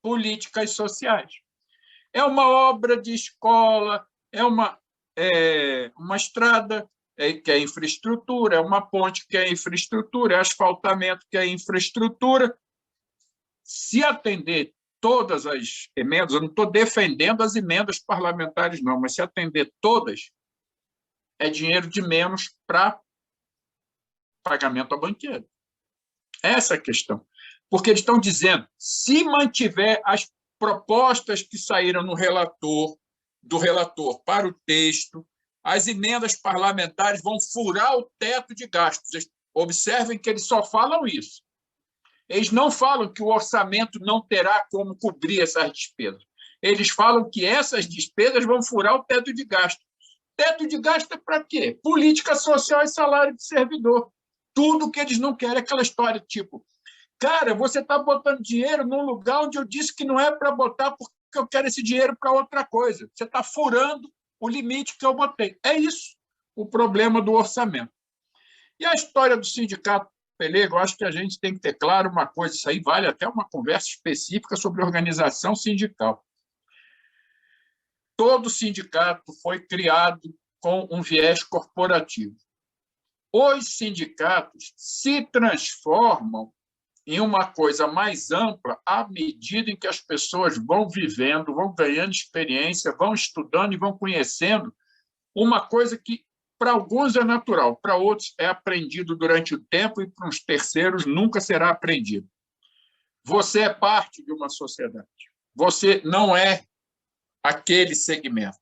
políticas sociais. É uma obra de escola, é uma estrada que é infraestrutura, é uma ponte que é infraestrutura, é asfaltamento que é infraestrutura. Se atender todas as emendas, eu não estou defendendo as emendas parlamentares, não, mas se atender todas, é dinheiro de menos para pagamento ao banqueiro. Essa é a questão. Porque eles estão dizendo, se mantiver as propostas que saíram do relator para o texto, as emendas parlamentares vão furar o teto de gastos. Observem que eles só falam isso. Eles não falam que o orçamento não terá como cobrir essas despesas. Eles falam que essas despesas vão furar o teto de gasto. Teto de gasto é para quê? Política social e salário de servidor. Tudo que eles não querem é aquela história, tipo, cara, você está botando dinheiro num lugar onde eu disse que não é para botar porque eu quero esse dinheiro para outra coisa. Você está furando o limite que eu botei. É isso o problema do orçamento. E a história do sindicato Pelego, eu acho que a gente tem que ter claro uma coisa, isso aí vale até uma conversa específica sobre organização sindical. Todo sindicato foi criado com um viés corporativo. Os sindicatos se transformam em uma coisa mais ampla à medida em que as pessoas vão vivendo, vão ganhando experiência, vão estudando e vão conhecendo uma coisa que, para alguns, é natural, para outros, é aprendido durante o tempo e, para os terceiros, nunca será aprendido. Você é parte de uma sociedade. Você não é aquele segmento.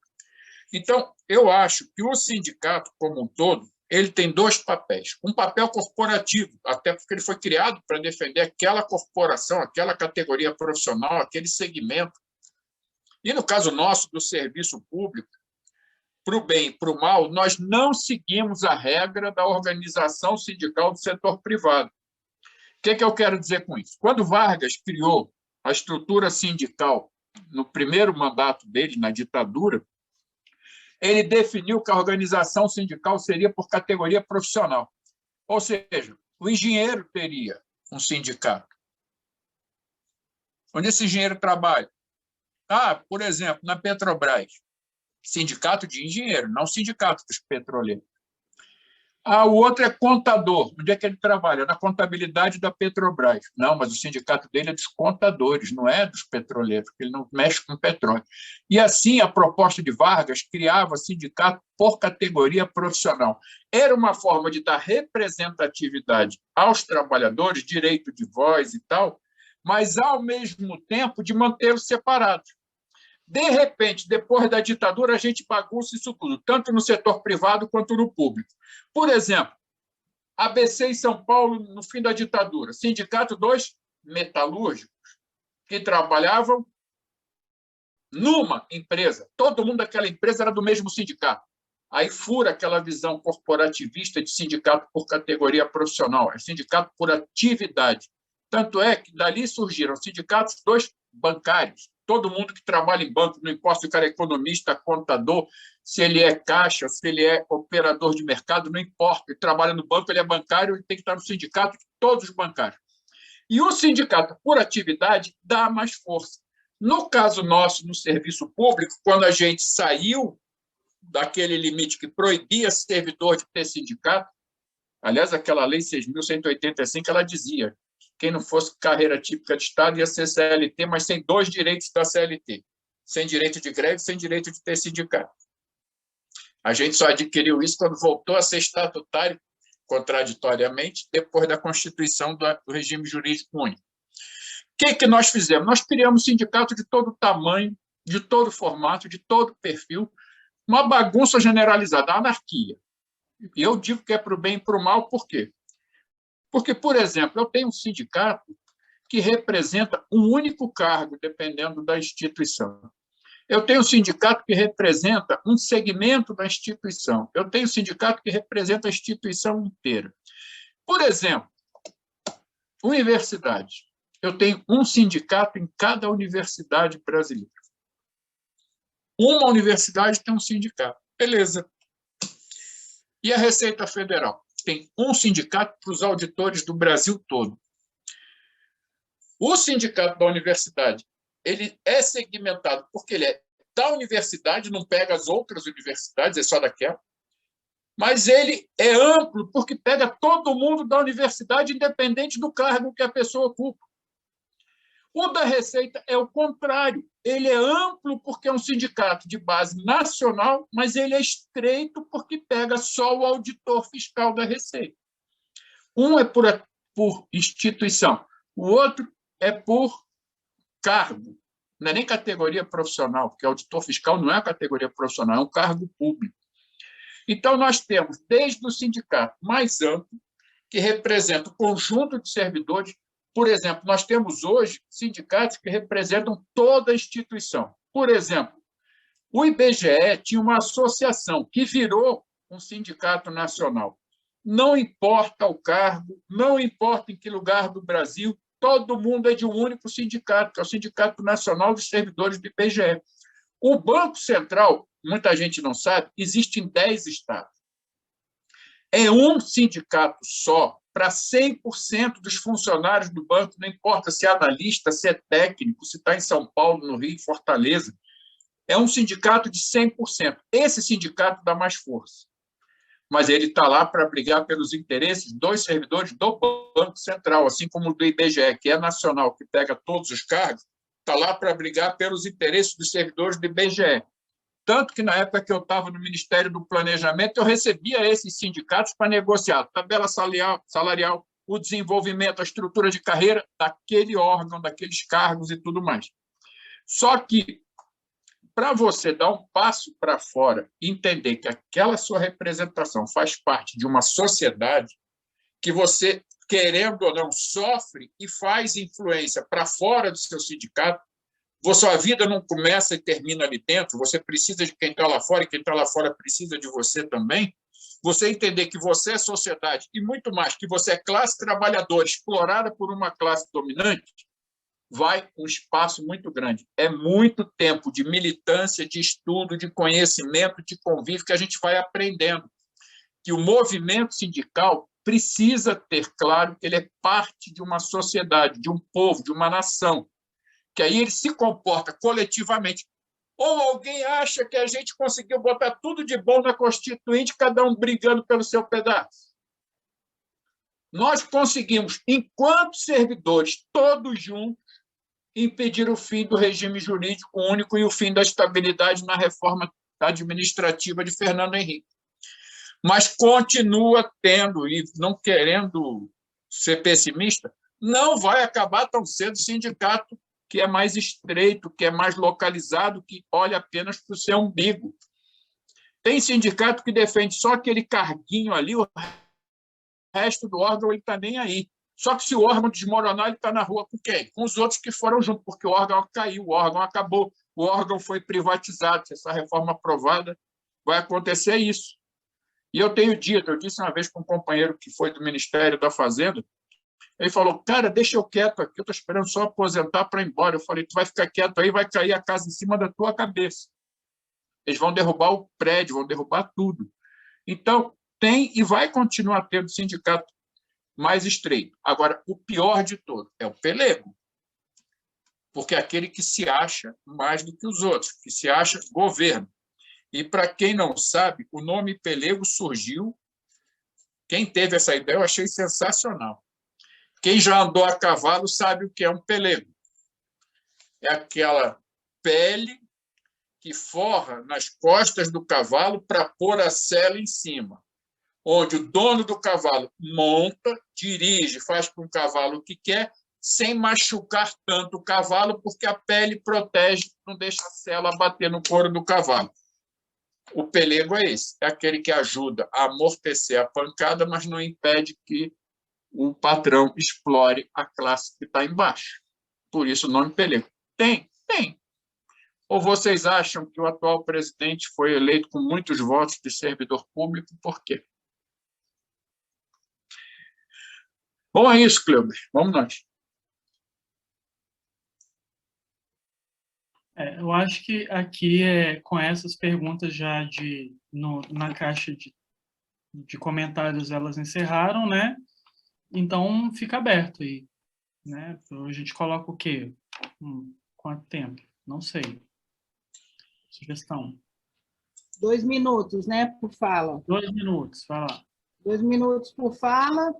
Então, eu acho que o sindicato, como um todo, ele tem dois papéis. Um papel corporativo, até porque ele foi criado para defender aquela corporação, aquela categoria profissional, aquele segmento. E, no caso nosso, do serviço público, para o bem e para o mal, nós não seguimos a regra da organização sindical do setor privado. O que eu quero dizer com isso? Quando Vargas criou a estrutura sindical no primeiro mandato dele, na ditadura, ele definiu que a organização sindical seria por categoria profissional. Ou seja, o engenheiro teria um sindicato. Onde esse engenheiro trabalha? Por exemplo, na Petrobras, sindicato de engenheiro, não sindicato dos petroleiros. O outro é contador. Onde é que ele trabalha? Na contabilidade da Petrobras. Não, mas o sindicato dele é dos contadores, não é dos petroleiros, porque ele não mexe com petróleo. E assim, a proposta de Vargas criava sindicato por categoria profissional. Era uma forma de dar representatividade aos trabalhadores, direito de voz e tal, mas, ao mesmo tempo, de mantê-los separados. De repente, depois da ditadura, a gente bagunça isso tudo, tanto no setor privado quanto no público. Por exemplo, ABC em São Paulo, no fim da ditadura, sindicato dos metalúrgicos, que trabalhavam numa empresa. Todo mundo daquela empresa era do mesmo sindicato. Aí fura aquela visão corporativista de sindicato por categoria profissional, é sindicato por atividade. Tanto é que dali surgiram sindicatos dos bancários. Todo mundo que trabalha em banco, não importa se o cara é economista, contador, se ele é caixa, se ele é operador de mercado, não importa. Ele trabalha no banco, ele é bancário, ele tem que estar no sindicato de todos os bancários. E o sindicato, por atividade, dá mais força. No caso nosso, no serviço público, quando a gente saiu daquele limite que proibia servidor de ter sindicato, aliás, aquela lei 6.185, ela dizia: quem não fosse carreira típica de Estado ia ser CLT, mas sem dois direitos da CLT. Sem direito de greve, sem direito de ter sindicato. A gente só adquiriu isso quando voltou a ser estatutário, contraditoriamente, depois da Constituição do regime jurídico único. O que nós fizemos? Nós criamos sindicato de todo tamanho, de todo formato, de todo perfil, uma bagunça generalizada, anarquia. E eu digo que é para o bem e para o mal, por quê? Porque, por exemplo, eu tenho um sindicato que representa um único cargo, dependendo da instituição. Eu tenho um sindicato que representa um segmento da instituição. Eu tenho um sindicato que representa a instituição inteira. Por exemplo, universidade. Eu tenho um sindicato em cada universidade brasileira. Uma universidade tem um sindicato. Beleza. E a Receita Federal? Tem um sindicato para os auditores do Brasil todo. O sindicato da universidade, ele é segmentado porque ele é da universidade, não pega as outras universidades, é só daquela, mas ele é amplo porque pega todo mundo da universidade, independente do cargo que a pessoa ocupa. O da Receita é o contrário. Ele é amplo porque é um sindicato de base nacional, mas ele é estreito porque pega só o auditor fiscal da Receita. Um é por instituição, o outro é por cargo. Não é nem categoria profissional, porque auditor fiscal não é categoria profissional, é um cargo público. Então, nós temos, desde o sindicato mais amplo, que representa o conjunto de servidores. Por exemplo, nós temos hoje sindicatos que representam toda a instituição. Por exemplo, o IBGE tinha uma associação que virou um sindicato nacional. Não importa o cargo, não importa em que lugar do Brasil, todo mundo é de um único sindicato, que é o Sindicato Nacional dos Servidores do IBGE. O Banco Central, muita gente não sabe, existe em 10 estados. É um sindicato só para 100% dos funcionários do banco, não importa se é analista, se é técnico, se está em São Paulo, no Rio, em Fortaleza. É um sindicato de 100%. Esse sindicato dá mais força. Mas ele está lá para brigar pelos interesses dos servidores do Banco Central, assim como do IBGE, que é nacional, que pega todos os cargos, está lá para brigar pelos interesses dos servidores do IBGE. Tanto que, na época que eu estava no Ministério do Planejamento, eu recebia esses sindicatos para negociar a tabela salarial, o desenvolvimento, a estrutura de carreira daquele órgão, daqueles cargos e tudo mais. Só que, para você dar um passo para fora e entender que aquela sua representação faz parte de uma sociedade que você, querendo ou não, sofre e faz influência para fora do seu sindicato, sua vida não começa e termina ali dentro, você precisa de quem está lá fora e quem está lá fora precisa de você também. Você entender que você é sociedade e muito mais, que você é classe trabalhadora explorada por uma classe dominante, vai um espaço muito grande. É muito tempo de militância, de estudo, de conhecimento, de convívio que a gente vai aprendendo. Que o movimento sindical precisa ter claro que ele é parte de uma sociedade, de um povo, de uma nação, que aí ele se comporta coletivamente. Ou alguém acha que a gente conseguiu botar tudo de bom na Constituinte, cada um brigando pelo seu pedaço. Nós conseguimos, enquanto servidores, todos juntos, impedir o fim do regime jurídico único e o fim da estabilidade na reforma administrativa de Fernando Henrique. Mas continua tendo, e não querendo ser pessimista, não vai acabar tão cedo o sindicato que é mais estreito, que é mais localizado, que olha apenas para o seu umbigo. Tem sindicato que defende só aquele carguinho ali, o resto do órgão ele está nem aí. Só que se o órgão desmoronar, ele está na rua com quem? Com os outros que foram junto, porque o órgão caiu, o órgão acabou, o órgão foi privatizado. Se essa reforma aprovada, vai acontecer isso. E eu tenho dito, eu disse uma vez para um companheiro que foi do Ministério da Fazenda, ele falou, cara, deixa eu quieto aqui, eu estou esperando só aposentar para ir embora. Eu falei, tu vai ficar quieto aí, vai cair a casa em cima da tua cabeça. Eles vão derrubar o prédio, vão derrubar tudo. Então, tem e vai continuar tendo sindicato mais estreito. Agora, o pior de todo é o pelego, porque é aquele que se acha mais do que os outros, que se acha governo. E, para quem não sabe, o nome pelego surgiu, quem teve essa ideia eu achei sensacional. Quem já andou a cavalo sabe o que é um pelego. É aquela pele que forra nas costas do cavalo para pôr a sela em cima, onde o dono do cavalo monta, dirige, faz com o cavalo o que quer, sem machucar tanto o cavalo, porque a pele protege, não deixa a sela bater no couro do cavalo. O pelego é esse, é aquele que ajuda a amortecer a pancada, mas não impede que o patrão explore a classe que está embaixo. Por isso o nome pelego. Tem. Ou vocês acham que o atual presidente foi eleito com muitos votos de servidor público? Por quê? Bom, é isso, Cleuber. Vamos nós. Eu acho que aqui, com essas perguntas já na caixa de comentários elas encerraram, né? Então fica aberto aí, né? Então, a gente coloca o quê? Quanto tempo? Não sei. Sugestão. 2 minutos, né, por fala. 2 minutos, vai lá. 2 minutos por fala,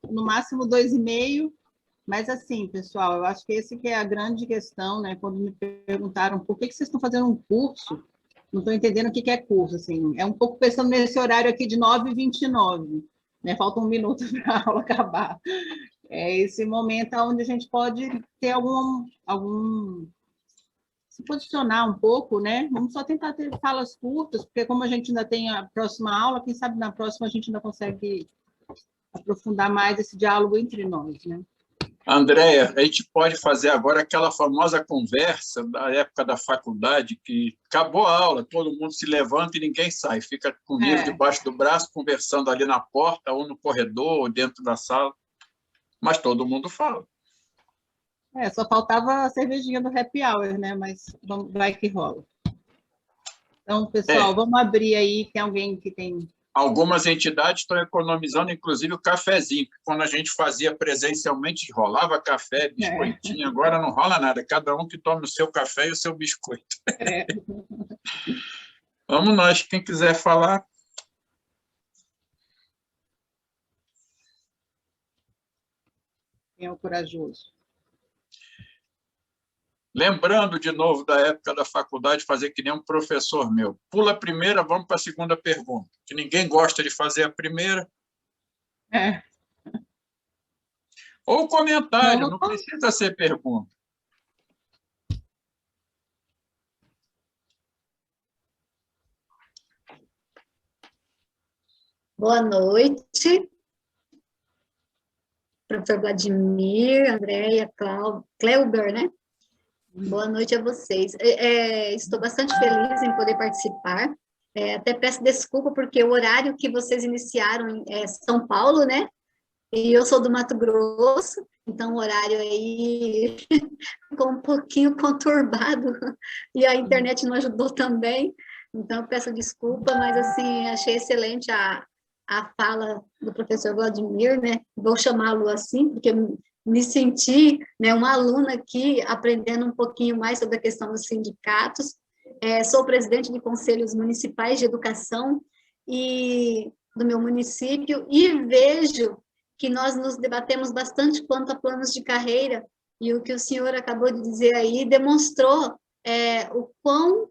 no máximo 2,5. Mas assim, pessoal, eu acho que esse que é a grande questão, né? Quando me perguntaram por que vocês estão fazendo um curso, não estou entendendo o que é curso, assim. É um pouco pensando nesse horário aqui de 9h29, né? Falta 1 minuto para a aula acabar. É esse momento onde a gente pode ter algum se posicionar um pouco, né? Vamos só tentar ter falas curtas, porque como a gente ainda tem a próxima aula, quem sabe na próxima a gente ainda consegue aprofundar mais esse diálogo entre nós, né? Andréia, a gente pode fazer agora aquela famosa conversa da época da faculdade, que acabou a aula, todo mundo se levanta e ninguém sai, fica com o livro debaixo do braço, conversando ali na porta, ou no corredor, ou dentro da sala, mas todo mundo fala. Só faltava a cervejinha do happy hour, né? Mas vai que rola. Então, pessoal, vamos abrir aí, tem alguém que tem... Algumas entidades estão economizando, inclusive, o cafezinho, que quando a gente fazia presencialmente, rolava café, biscoitinho, agora não rola nada, cada um que tome o seu café e o seu biscoito. Vamos nós, quem quiser falar. Quem é o corajoso? Lembrando de novo da época da faculdade, fazer que nem um professor meu. Pula a primeira, vamos para a segunda pergunta. Que ninguém gosta de fazer a primeira. Ou comentário, não precisa ser pergunta. Boa noite, professor Vladimir, Andréia, Cleuber, né? Boa noite a vocês. Estou bastante feliz em poder participar. Até peço desculpa porque o horário que vocês iniciaram é São Paulo, né? E eu sou do Mato Grosso, então o horário aí ficou um pouquinho conturbado e a internet não ajudou também. Então, peço desculpa, mas, assim, achei excelente a fala do professor Vladimir, né? Vou chamá-lo assim, porque me senti, né, uma aluna aqui, aprendendo um pouquinho mais sobre a questão dos sindicatos. Sou presidente de conselhos municipais de educação e do meu município, e vejo que nós nos debatemos bastante quanto a planos de carreira, e o que o senhor acabou de dizer aí demonstrou o quão...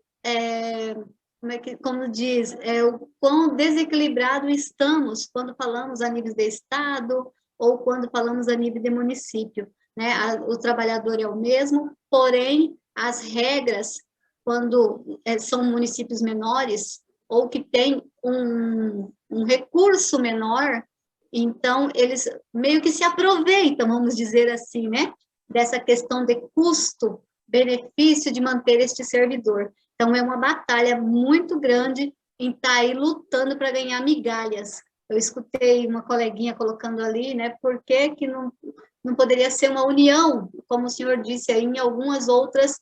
como diz, o quão desequilibrado estamos quando falamos a nível de Estado ou quando falamos a nível de município, né? O trabalhador é o mesmo, porém, as regras, quando são municípios menores ou que têm um recurso menor, então, eles meio que se aproveitam, vamos dizer assim, né? Dessa questão de custo-benefício de manter este servidor. Então, é uma batalha muito grande em estar aí lutando para ganhar migalhas. Eu escutei uma coleguinha colocando ali, né, por que não poderia ser uma união, como o senhor disse aí, em alguns outros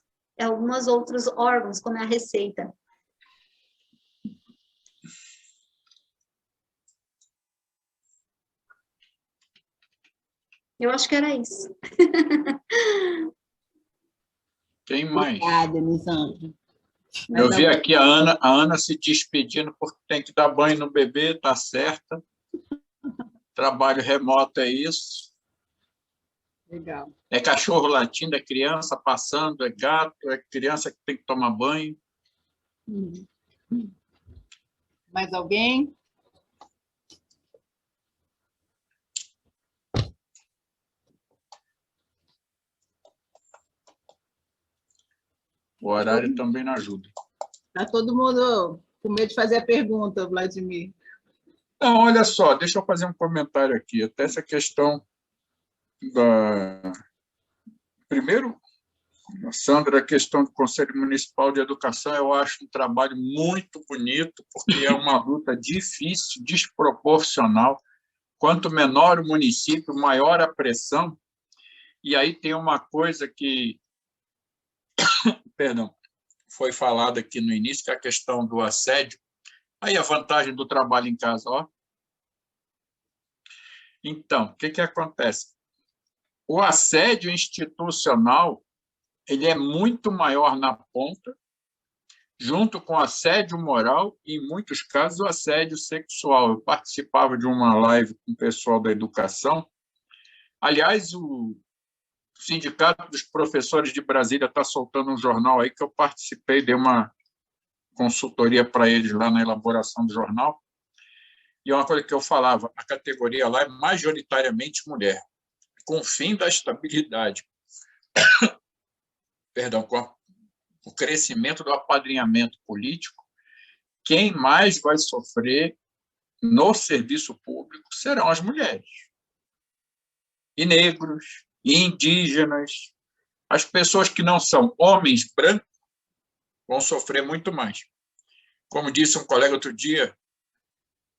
órgãos, como é a Receita. Eu acho que era isso. Quem mais? Obrigada, Elisandra. Eu vi aqui a Ana se despedindo porque tem que dar banho no bebê, está certa. Trabalho remoto é isso. Legal. É cachorro latindo, é criança passando, é gato, é criança que tem que tomar banho. Mais alguém? O horário também não ajuda. Está todo mundo com medo de fazer a pergunta, Vladimir. Não, olha só, deixa eu fazer um comentário aqui. Até essa questão da... Primeiro, Sandra, a questão do Conselho Municipal de Educação, eu acho um trabalho muito bonito, porque é uma luta difícil, desproporcional. Quanto menor o município, maior a pressão. E aí tem uma coisa que, perdão, foi falada aqui no início, que é a questão do assédio. Aí a vantagem do trabalho em casa, ó, Então, o que acontece? O assédio institucional ele é muito maior na ponta, junto com o assédio moral e, em muitos casos, o assédio sexual. Eu participava de uma live com o pessoal da educação. Aliás, o Sindicato dos Professores de Brasília está soltando um jornal aí que eu participei, dei uma consultoria para eles lá na elaboração do jornal. E uma coisa que eu falava, a categoria lá é majoritariamente mulher, com o fim da estabilidade. Perdão, com o crescimento do apadrinhamento político, quem mais vai sofrer no serviço público serão as mulheres. E negros, e indígenas, as pessoas que não são homens brancos vão sofrer muito mais. Como disse um colega outro dia,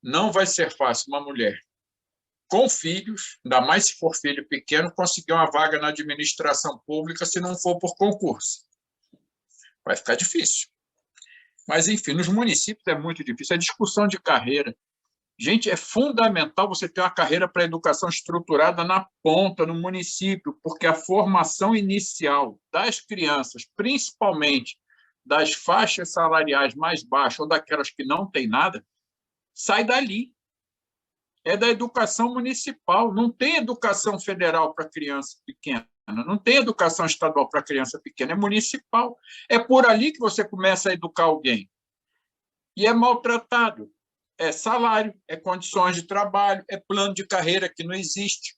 não vai ser fácil uma mulher com filhos, ainda mais se for filho pequeno, conseguir uma vaga na administração pública se não for por concurso. Vai ficar difícil. Mas, enfim, nos municípios é muito difícil. É discussão de carreira. Gente, é fundamental você ter uma carreira para a educação estruturada na ponta, no município, porque a formação inicial das crianças, principalmente das faixas salariais mais baixas ou daquelas que não têm nada, sai dali. É da educação municipal. Não tem educação federal para criança pequena, não tem educação estadual para criança pequena, é municipal. É por ali que você começa a educar alguém. E é maltratado. É salário, é condições de trabalho, é plano de carreira que não existe.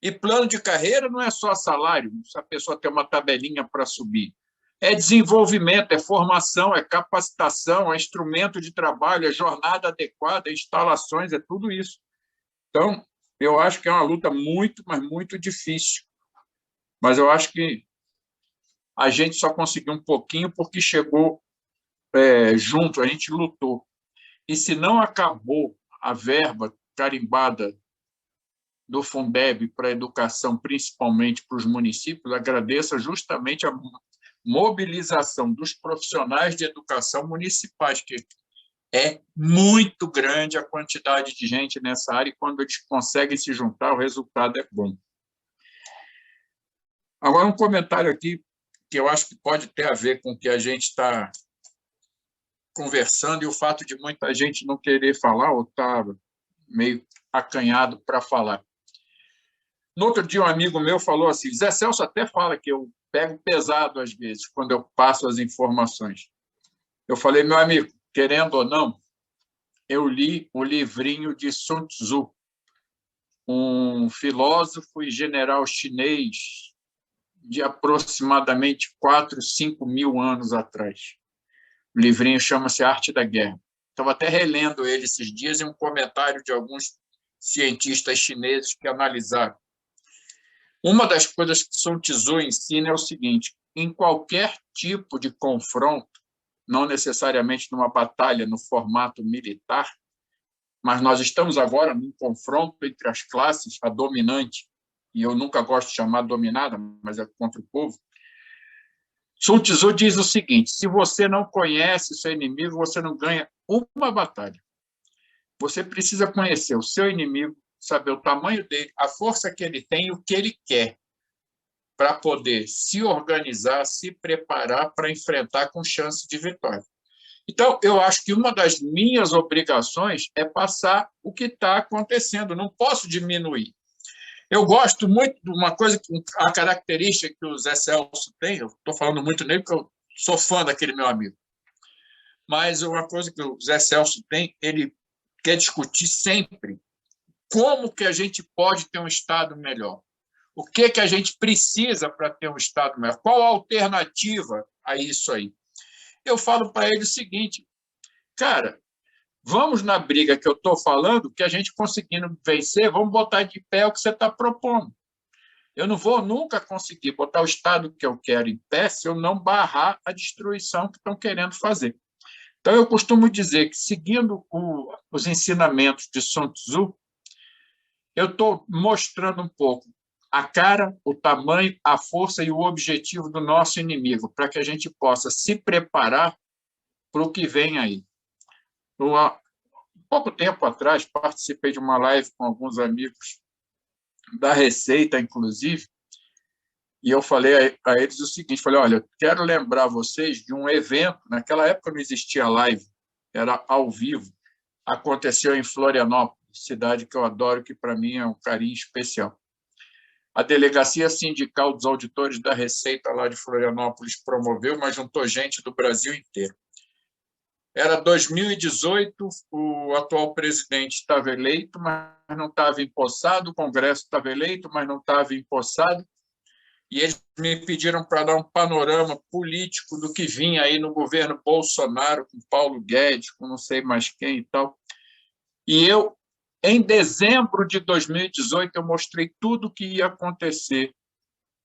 E plano de carreira não é só salário, se a pessoa tem uma tabelinha para subir. É desenvolvimento, é formação, é capacitação, é instrumento de trabalho, é jornada adequada, é instalações, é tudo isso. Então, eu acho que é uma luta muito, mas muito difícil. Mas eu acho que a gente só conseguiu um pouquinho porque chegou junto, a gente lutou. E se não acabou a verba carimbada do Fundeb para a educação, principalmente para os municípios, agradeço justamente a mobilização dos profissionais de educação municipais, que é muito grande a quantidade de gente nessa área, e quando eles conseguem se juntar, o resultado é bom. Agora, um comentário aqui que eu acho que pode ter a ver com o que a gente está conversando e o fato de muita gente não querer falar ou estar meio acanhado para falar. No outro dia, um amigo meu falou assim, Zé Celso até fala que eu pego pesado às vezes, quando eu passo as informações. Eu falei, meu amigo, querendo ou não, eu li o livrinho de Sun Tzu, um filósofo e general chinês de aproximadamente 4, 5 mil anos atrás. O livrinho chama-se Arte da Guerra. Estava até relendo ele esses dias em um comentário de alguns cientistas chineses que analisaram. Uma das coisas que Sun Tzu ensina é o seguinte, em qualquer tipo de confronto, não necessariamente numa batalha no formato militar, mas nós estamos agora num confronto entre as classes, a dominante, e eu nunca gosto de chamar dominada, mas é contra o povo. Sun Tzu diz o seguinte, se você não conhece seu inimigo, você não ganha uma batalha. Você precisa conhecer o seu inimigo, saber o tamanho dele, a força que ele tem e o que ele quer, para poder se organizar, se preparar para enfrentar com chance de vitória. Então, eu acho que uma das minhas obrigações é passar o que está acontecendo, não posso diminuir. Eu gosto muito de uma coisa, a característica que o Zé Celso tem, eu estou falando muito nele porque eu sou fã daquele meu amigo, mas uma coisa que o Zé Celso tem, ele quer discutir sempre como que a gente pode ter um Estado melhor, o que a gente precisa para ter um Estado melhor, qual a alternativa a isso aí. Eu falo para ele o seguinte, cara, vamos na briga que eu estou falando, que a gente conseguindo vencer, vamos botar de pé o que você está propondo. Eu não vou nunca conseguir botar o Estado que eu quero em pé se eu não barrar a destruição que estão querendo fazer. Então, eu costumo dizer que, seguindo os ensinamentos de Sun Tzu, eu estou mostrando um pouco a cara, o tamanho, a força e o objetivo do nosso inimigo, para que a gente possa se preparar para o que vem aí. Pouco tempo atrás, participei de uma live com alguns amigos da Receita, inclusive, e eu falei a eles o seguinte, falei, olha, eu quero lembrar vocês de um evento, naquela época não existia live, era ao vivo, aconteceu em Florianópolis, cidade que eu adoro, que para mim é um carinho especial. A Delegacia Sindical dos Auditores da Receita lá de Florianópolis promoveu, mas juntou gente do Brasil inteiro. Era 2018, o atual presidente estava eleito, mas não estava empossado, o Congresso estava eleito, mas não estava empossado, e eles me pediram para dar um panorama político do que vinha aí no governo Bolsonaro, com Paulo Guedes, com não sei mais quem e tal. E eu, em dezembro de 2018, eu mostrei tudo o que ia acontecer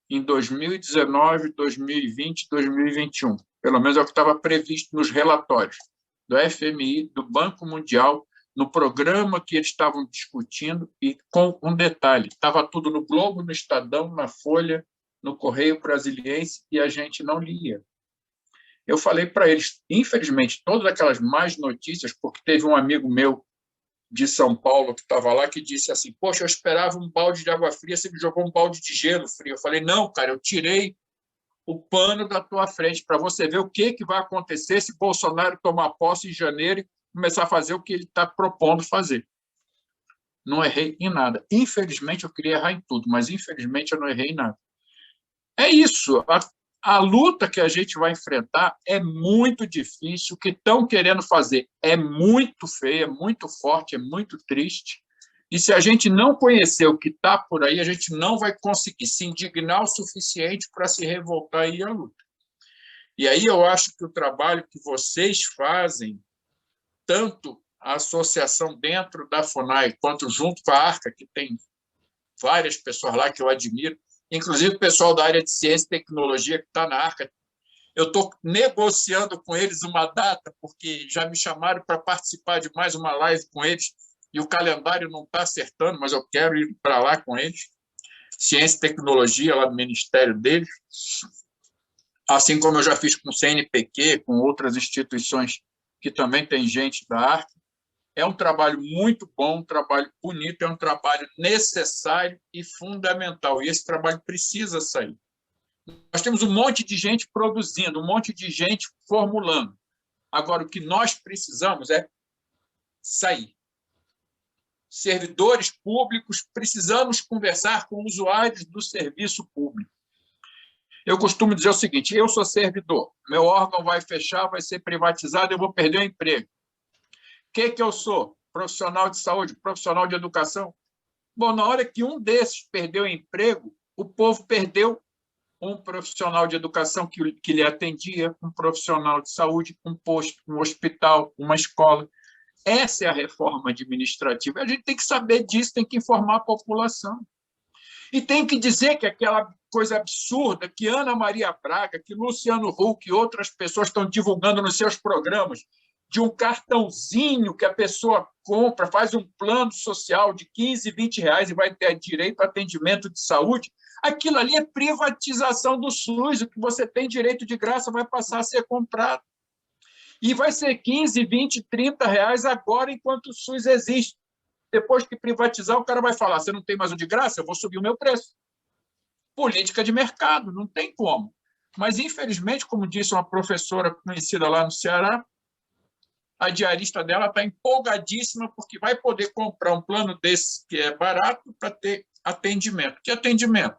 em 2019, 2020, 2021. Pelo menos é o que estava previsto nos relatórios do FMI, do Banco Mundial, no programa que eles estavam discutindo, e com um detalhe, estava tudo no Globo, no Estadão, na Folha, no Correio Brasiliense, e a gente não lia. Eu falei para eles, infelizmente, todas aquelas más notícias, porque teve um amigo meu de São Paulo que estava lá, que disse assim, poxa, eu esperava um balde de água fria, você me jogou um balde de gelo frio. Eu falei, não, cara, eu tirei o pano da tua frente para você ver o que vai acontecer se Bolsonaro tomar posse em janeiro e começar a fazer o que ele está propondo fazer. Não errei em nada. Infelizmente, eu queria errar em tudo, mas infelizmente eu não errei em nada. É isso. A luta que a gente vai enfrentar é muito difícil, o que estão querendo fazer é muito feio, é muito forte, é muito triste, e se a gente não conhecer o que está por aí, a gente não vai conseguir se indignar o suficiente para se revoltar e ir à luta. E aí eu acho que o trabalho que vocês fazem, tanto a associação dentro da FUNAI, quanto junto com a ARCA, que tem várias pessoas lá que eu admiro, inclusive o pessoal da área de ciência e tecnologia que está na ARCA. Eu estou negociando com eles uma data, porque já me chamaram para participar de mais uma live com eles, e o calendário não está acertando, mas eu quero ir para lá com eles. Ciência e tecnologia, lá do ministério deles. Assim como eu já fiz com o CNPq, com outras instituições que também tem gente da ARCA. É um trabalho muito bom, um trabalho bonito, é um trabalho necessário e fundamental. E esse trabalho precisa sair. Nós temos um monte de gente produzindo, um monte de gente formulando. Agora, o que nós precisamos é sair. Servidores públicos, precisamos conversar com usuários do serviço público. Eu costumo dizer o seguinte, eu sou servidor, meu órgão vai fechar, vai ser privatizado, eu vou perder o emprego. O que eu sou? Profissional de saúde, profissional de educação? Bom, na hora que um desses perdeu o emprego, o povo perdeu um profissional de educação que lhe atendia, um profissional de saúde, um posto, um hospital, uma escola. Essa é a reforma administrativa. A gente tem que saber disso, tem que informar a população. E tem que dizer que aquela coisa absurda que Ana Maria Braga, que Luciano Huck e outras pessoas estão divulgando nos seus programas, de um cartãozinho que a pessoa compra, faz um plano social de 15, 20 reais e vai ter direito a atendimento de saúde, aquilo ali é privatização do SUS, o que você tem direito de graça vai passar a ser comprado. E vai ser 15, 20, 30 reais agora enquanto o SUS existe. Depois que privatizar, o cara vai falar, você não tem mais o de graça, eu vou subir o meu preço. Política de mercado, não tem como. Mas, infelizmente, como disse uma professora conhecida lá no Ceará, a diarista dela está empolgadíssima porque vai poder comprar um plano desse que é barato para ter atendimento. Que atendimento?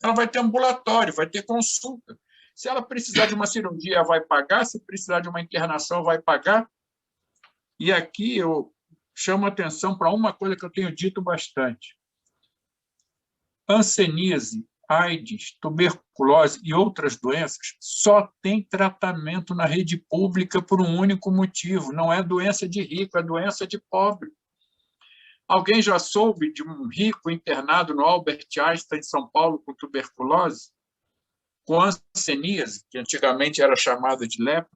Ela vai ter ambulatório, vai ter consulta. Se ela precisar de uma cirurgia, vai pagar. Se precisar de uma internação, vai pagar. E aqui eu chamo a atenção para uma coisa que eu tenho dito bastante. Hanseníase, AIDS, tuberculose e outras doenças só tem tratamento na rede pública por um único motivo. Não é doença de rico, é doença de pobre. Alguém já soube de um rico internado no Albert Einstein, em São Paulo, com tuberculose? Com hanseníase, que antigamente era chamada de lepra?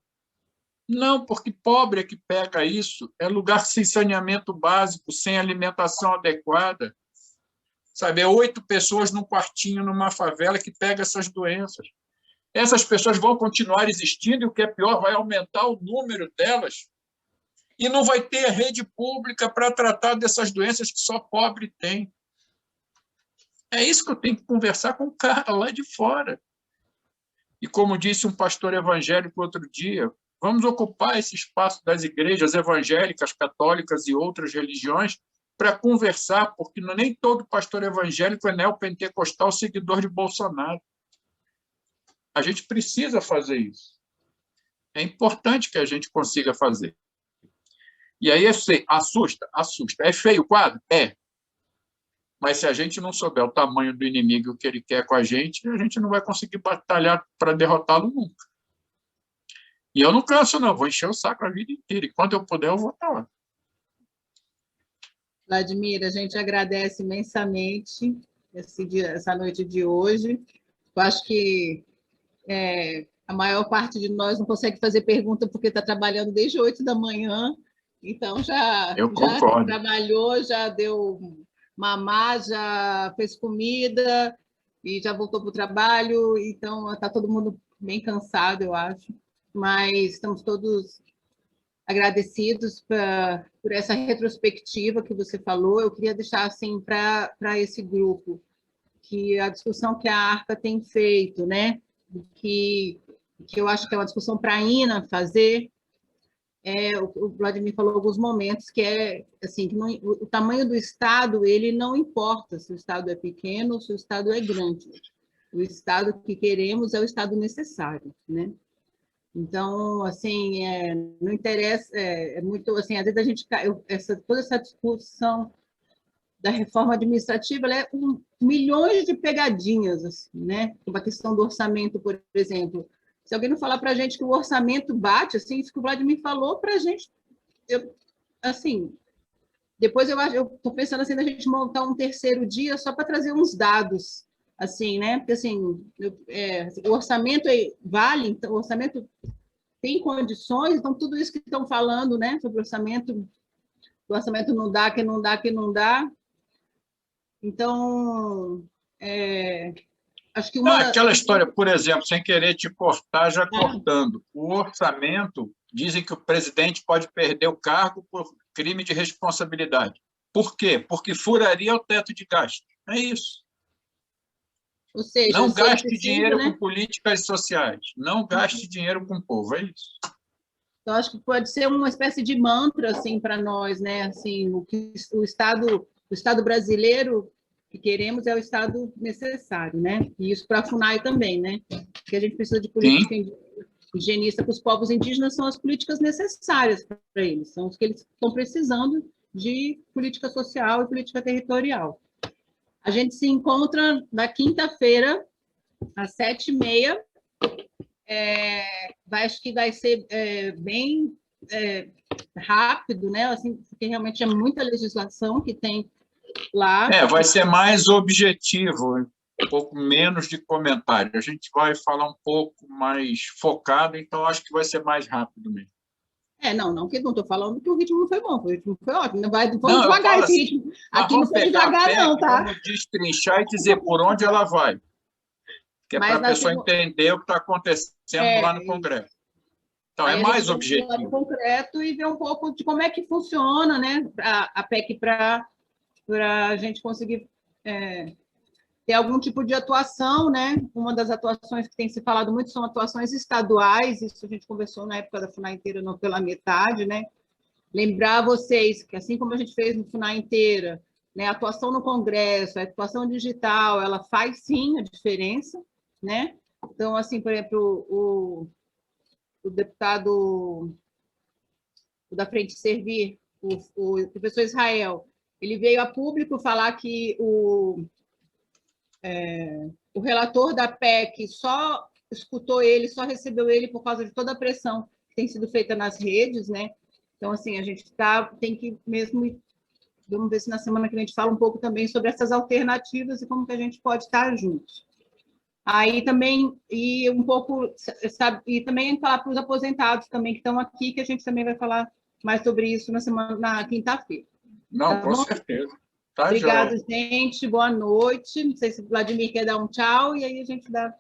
Não, porque pobre é que pega isso. É lugar sem saneamento básico, sem alimentação adequada. Sabe, é 8 pessoas num quartinho, numa favela, que pega essas doenças. Essas pessoas vão continuar existindo e, o que é pior, vai aumentar o número delas e não vai ter rede pública para tratar dessas doenças que só pobre tem. É isso que eu tenho que conversar com o cara lá de fora. E como disse um pastor evangélico outro dia, vamos ocupar esse espaço das igrejas evangélicas, católicas e outras religiões para conversar, porque nem todo pastor evangélico é neopentecostal seguidor de Bolsonaro. A gente precisa fazer isso. É importante que a gente consiga fazer. E aí, assusta. É feio o quadro? É. Mas se a gente não souber o tamanho do inimigo e o que ele quer com a gente não vai conseguir batalhar para derrotá-lo nunca. E eu não canso, não. Vou encher o saco a vida inteira. E quando eu puder, eu vou estar lá. Vladimir, a gente agradece imensamente essa noite de hoje. Eu acho que a maior parte de nós não consegue fazer pergunta porque está trabalhando desde 8 da manhã. Então, já trabalhou, já deu mamar, já fez comida e já voltou para o trabalho. Então, está todo mundo bem cansado, eu acho. Mas estamos todos agradecidos por essa retrospectiva que você falou. Eu queria deixar assim para esse grupo que a discussão que a ARCA tem feito, né? Que eu acho que é uma discussão para a INA fazer. O Vladimir falou alguns momentos que assim, que o tamanho do Estado ele não importa se o Estado é pequeno ou se o Estado é grande. O Estado que queremos é o Estado necessário, né? Então, assim, não interessa, muito, assim, às vezes a gente, toda essa discussão da reforma administrativa, ela é milhões de pegadinhas, assim, né? Uma questão do orçamento, por exemplo. Se alguém não falar para a gente que o orçamento bate, assim, isso que o Vladimir falou para a gente, assim, depois eu estou pensando assim, da gente montar um terceiro dia só para trazer uns dados, assim, né? Porque, assim, o orçamento vale, então, o orçamento tem condições, então, tudo isso que estão falando, né, sobre o orçamento não dá, que não dá, que não dá. Então, acho que aquela história, por exemplo, sem querer te cortar, já cortando, o orçamento, dizem que o presidente pode perder o cargo por crime de responsabilidade. Por quê? Porque furaria o teto de gasto. É isso. Ou seja, não gaste dinheiro, né, com políticas sociais. Não gaste dinheiro com o povo. É isso. Então, acho que pode ser uma espécie de mantra assim, para nós, né? Assim, o Estado brasileiro que queremos é o Estado necessário, né? E isso para a FUNAI também, né? Porque a gente precisa de política higienista para os povos indígenas, são as políticas necessárias para eles, são os que eles estão precisando de política social e política territorial. A gente se encontra na quinta-feira, às 7h30. Acho que vai ser bem rápido, né? Assim, porque realmente é muita legislação que tem lá. Vai ser mais objetivo, um pouco menos de comentário. A gente vai falar um pouco mais focado, então acho que vai ser mais rápido mesmo. Não estou falando que o ritmo não foi bom, o ritmo foi ótimo. Vamos devagar esse ritmo. Aqui não foi devagar, não, tá? Vamos destrinchar e dizer por onde ela vai. Que é para a pessoa entender o que está acontecendo lá no Congresso. Então, é mais objetivo. Concreto e ver um pouco de como é que funciona, né, a PEC para a gente conseguir ter algum tipo de atuação, né? Uma das atuações que tem se falado muito são atuações estaduais, isso a gente conversou na época da FUNAI inteira, não pela metade, né? Lembrar vocês que, assim como a gente fez no FUNAI inteira, né, a atuação no Congresso, a atuação digital, ela faz sim a diferença, né? Então, assim, por exemplo, o deputado da Frente Servir, o professor Israel, ele veio a público falar que o relator da PEC só escutou ele, só recebeu ele por causa de toda a pressão que tem sido feita nas redes, né? Então, assim, a gente tem que mesmo... Vamos ver se na semana que vem a gente fala um pouco também sobre essas alternativas e como que a gente pode estar juntos. Aí também, e um pouco, sabe, e também falar para os aposentados também que estão aqui, que a gente também vai falar mais sobre isso na quinta-feira. Não, tá, com bom? Certeza. Tá, obrigada, gente. Boa noite. Não sei se o Vladimir quer dar um tchau, e aí a gente dá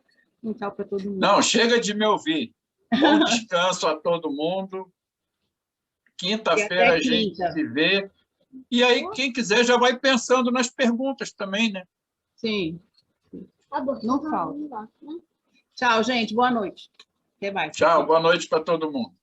um tchau para todo mundo. Não, chega de me ouvir. Bom descanso a todo mundo. Quinta-feira a gente se vê. E aí, quem quiser já vai pensando nas perguntas também, né? Sim. Não falta. Tchau, gente. Boa noite. Até mais. Tchau, boa noite para todo mundo.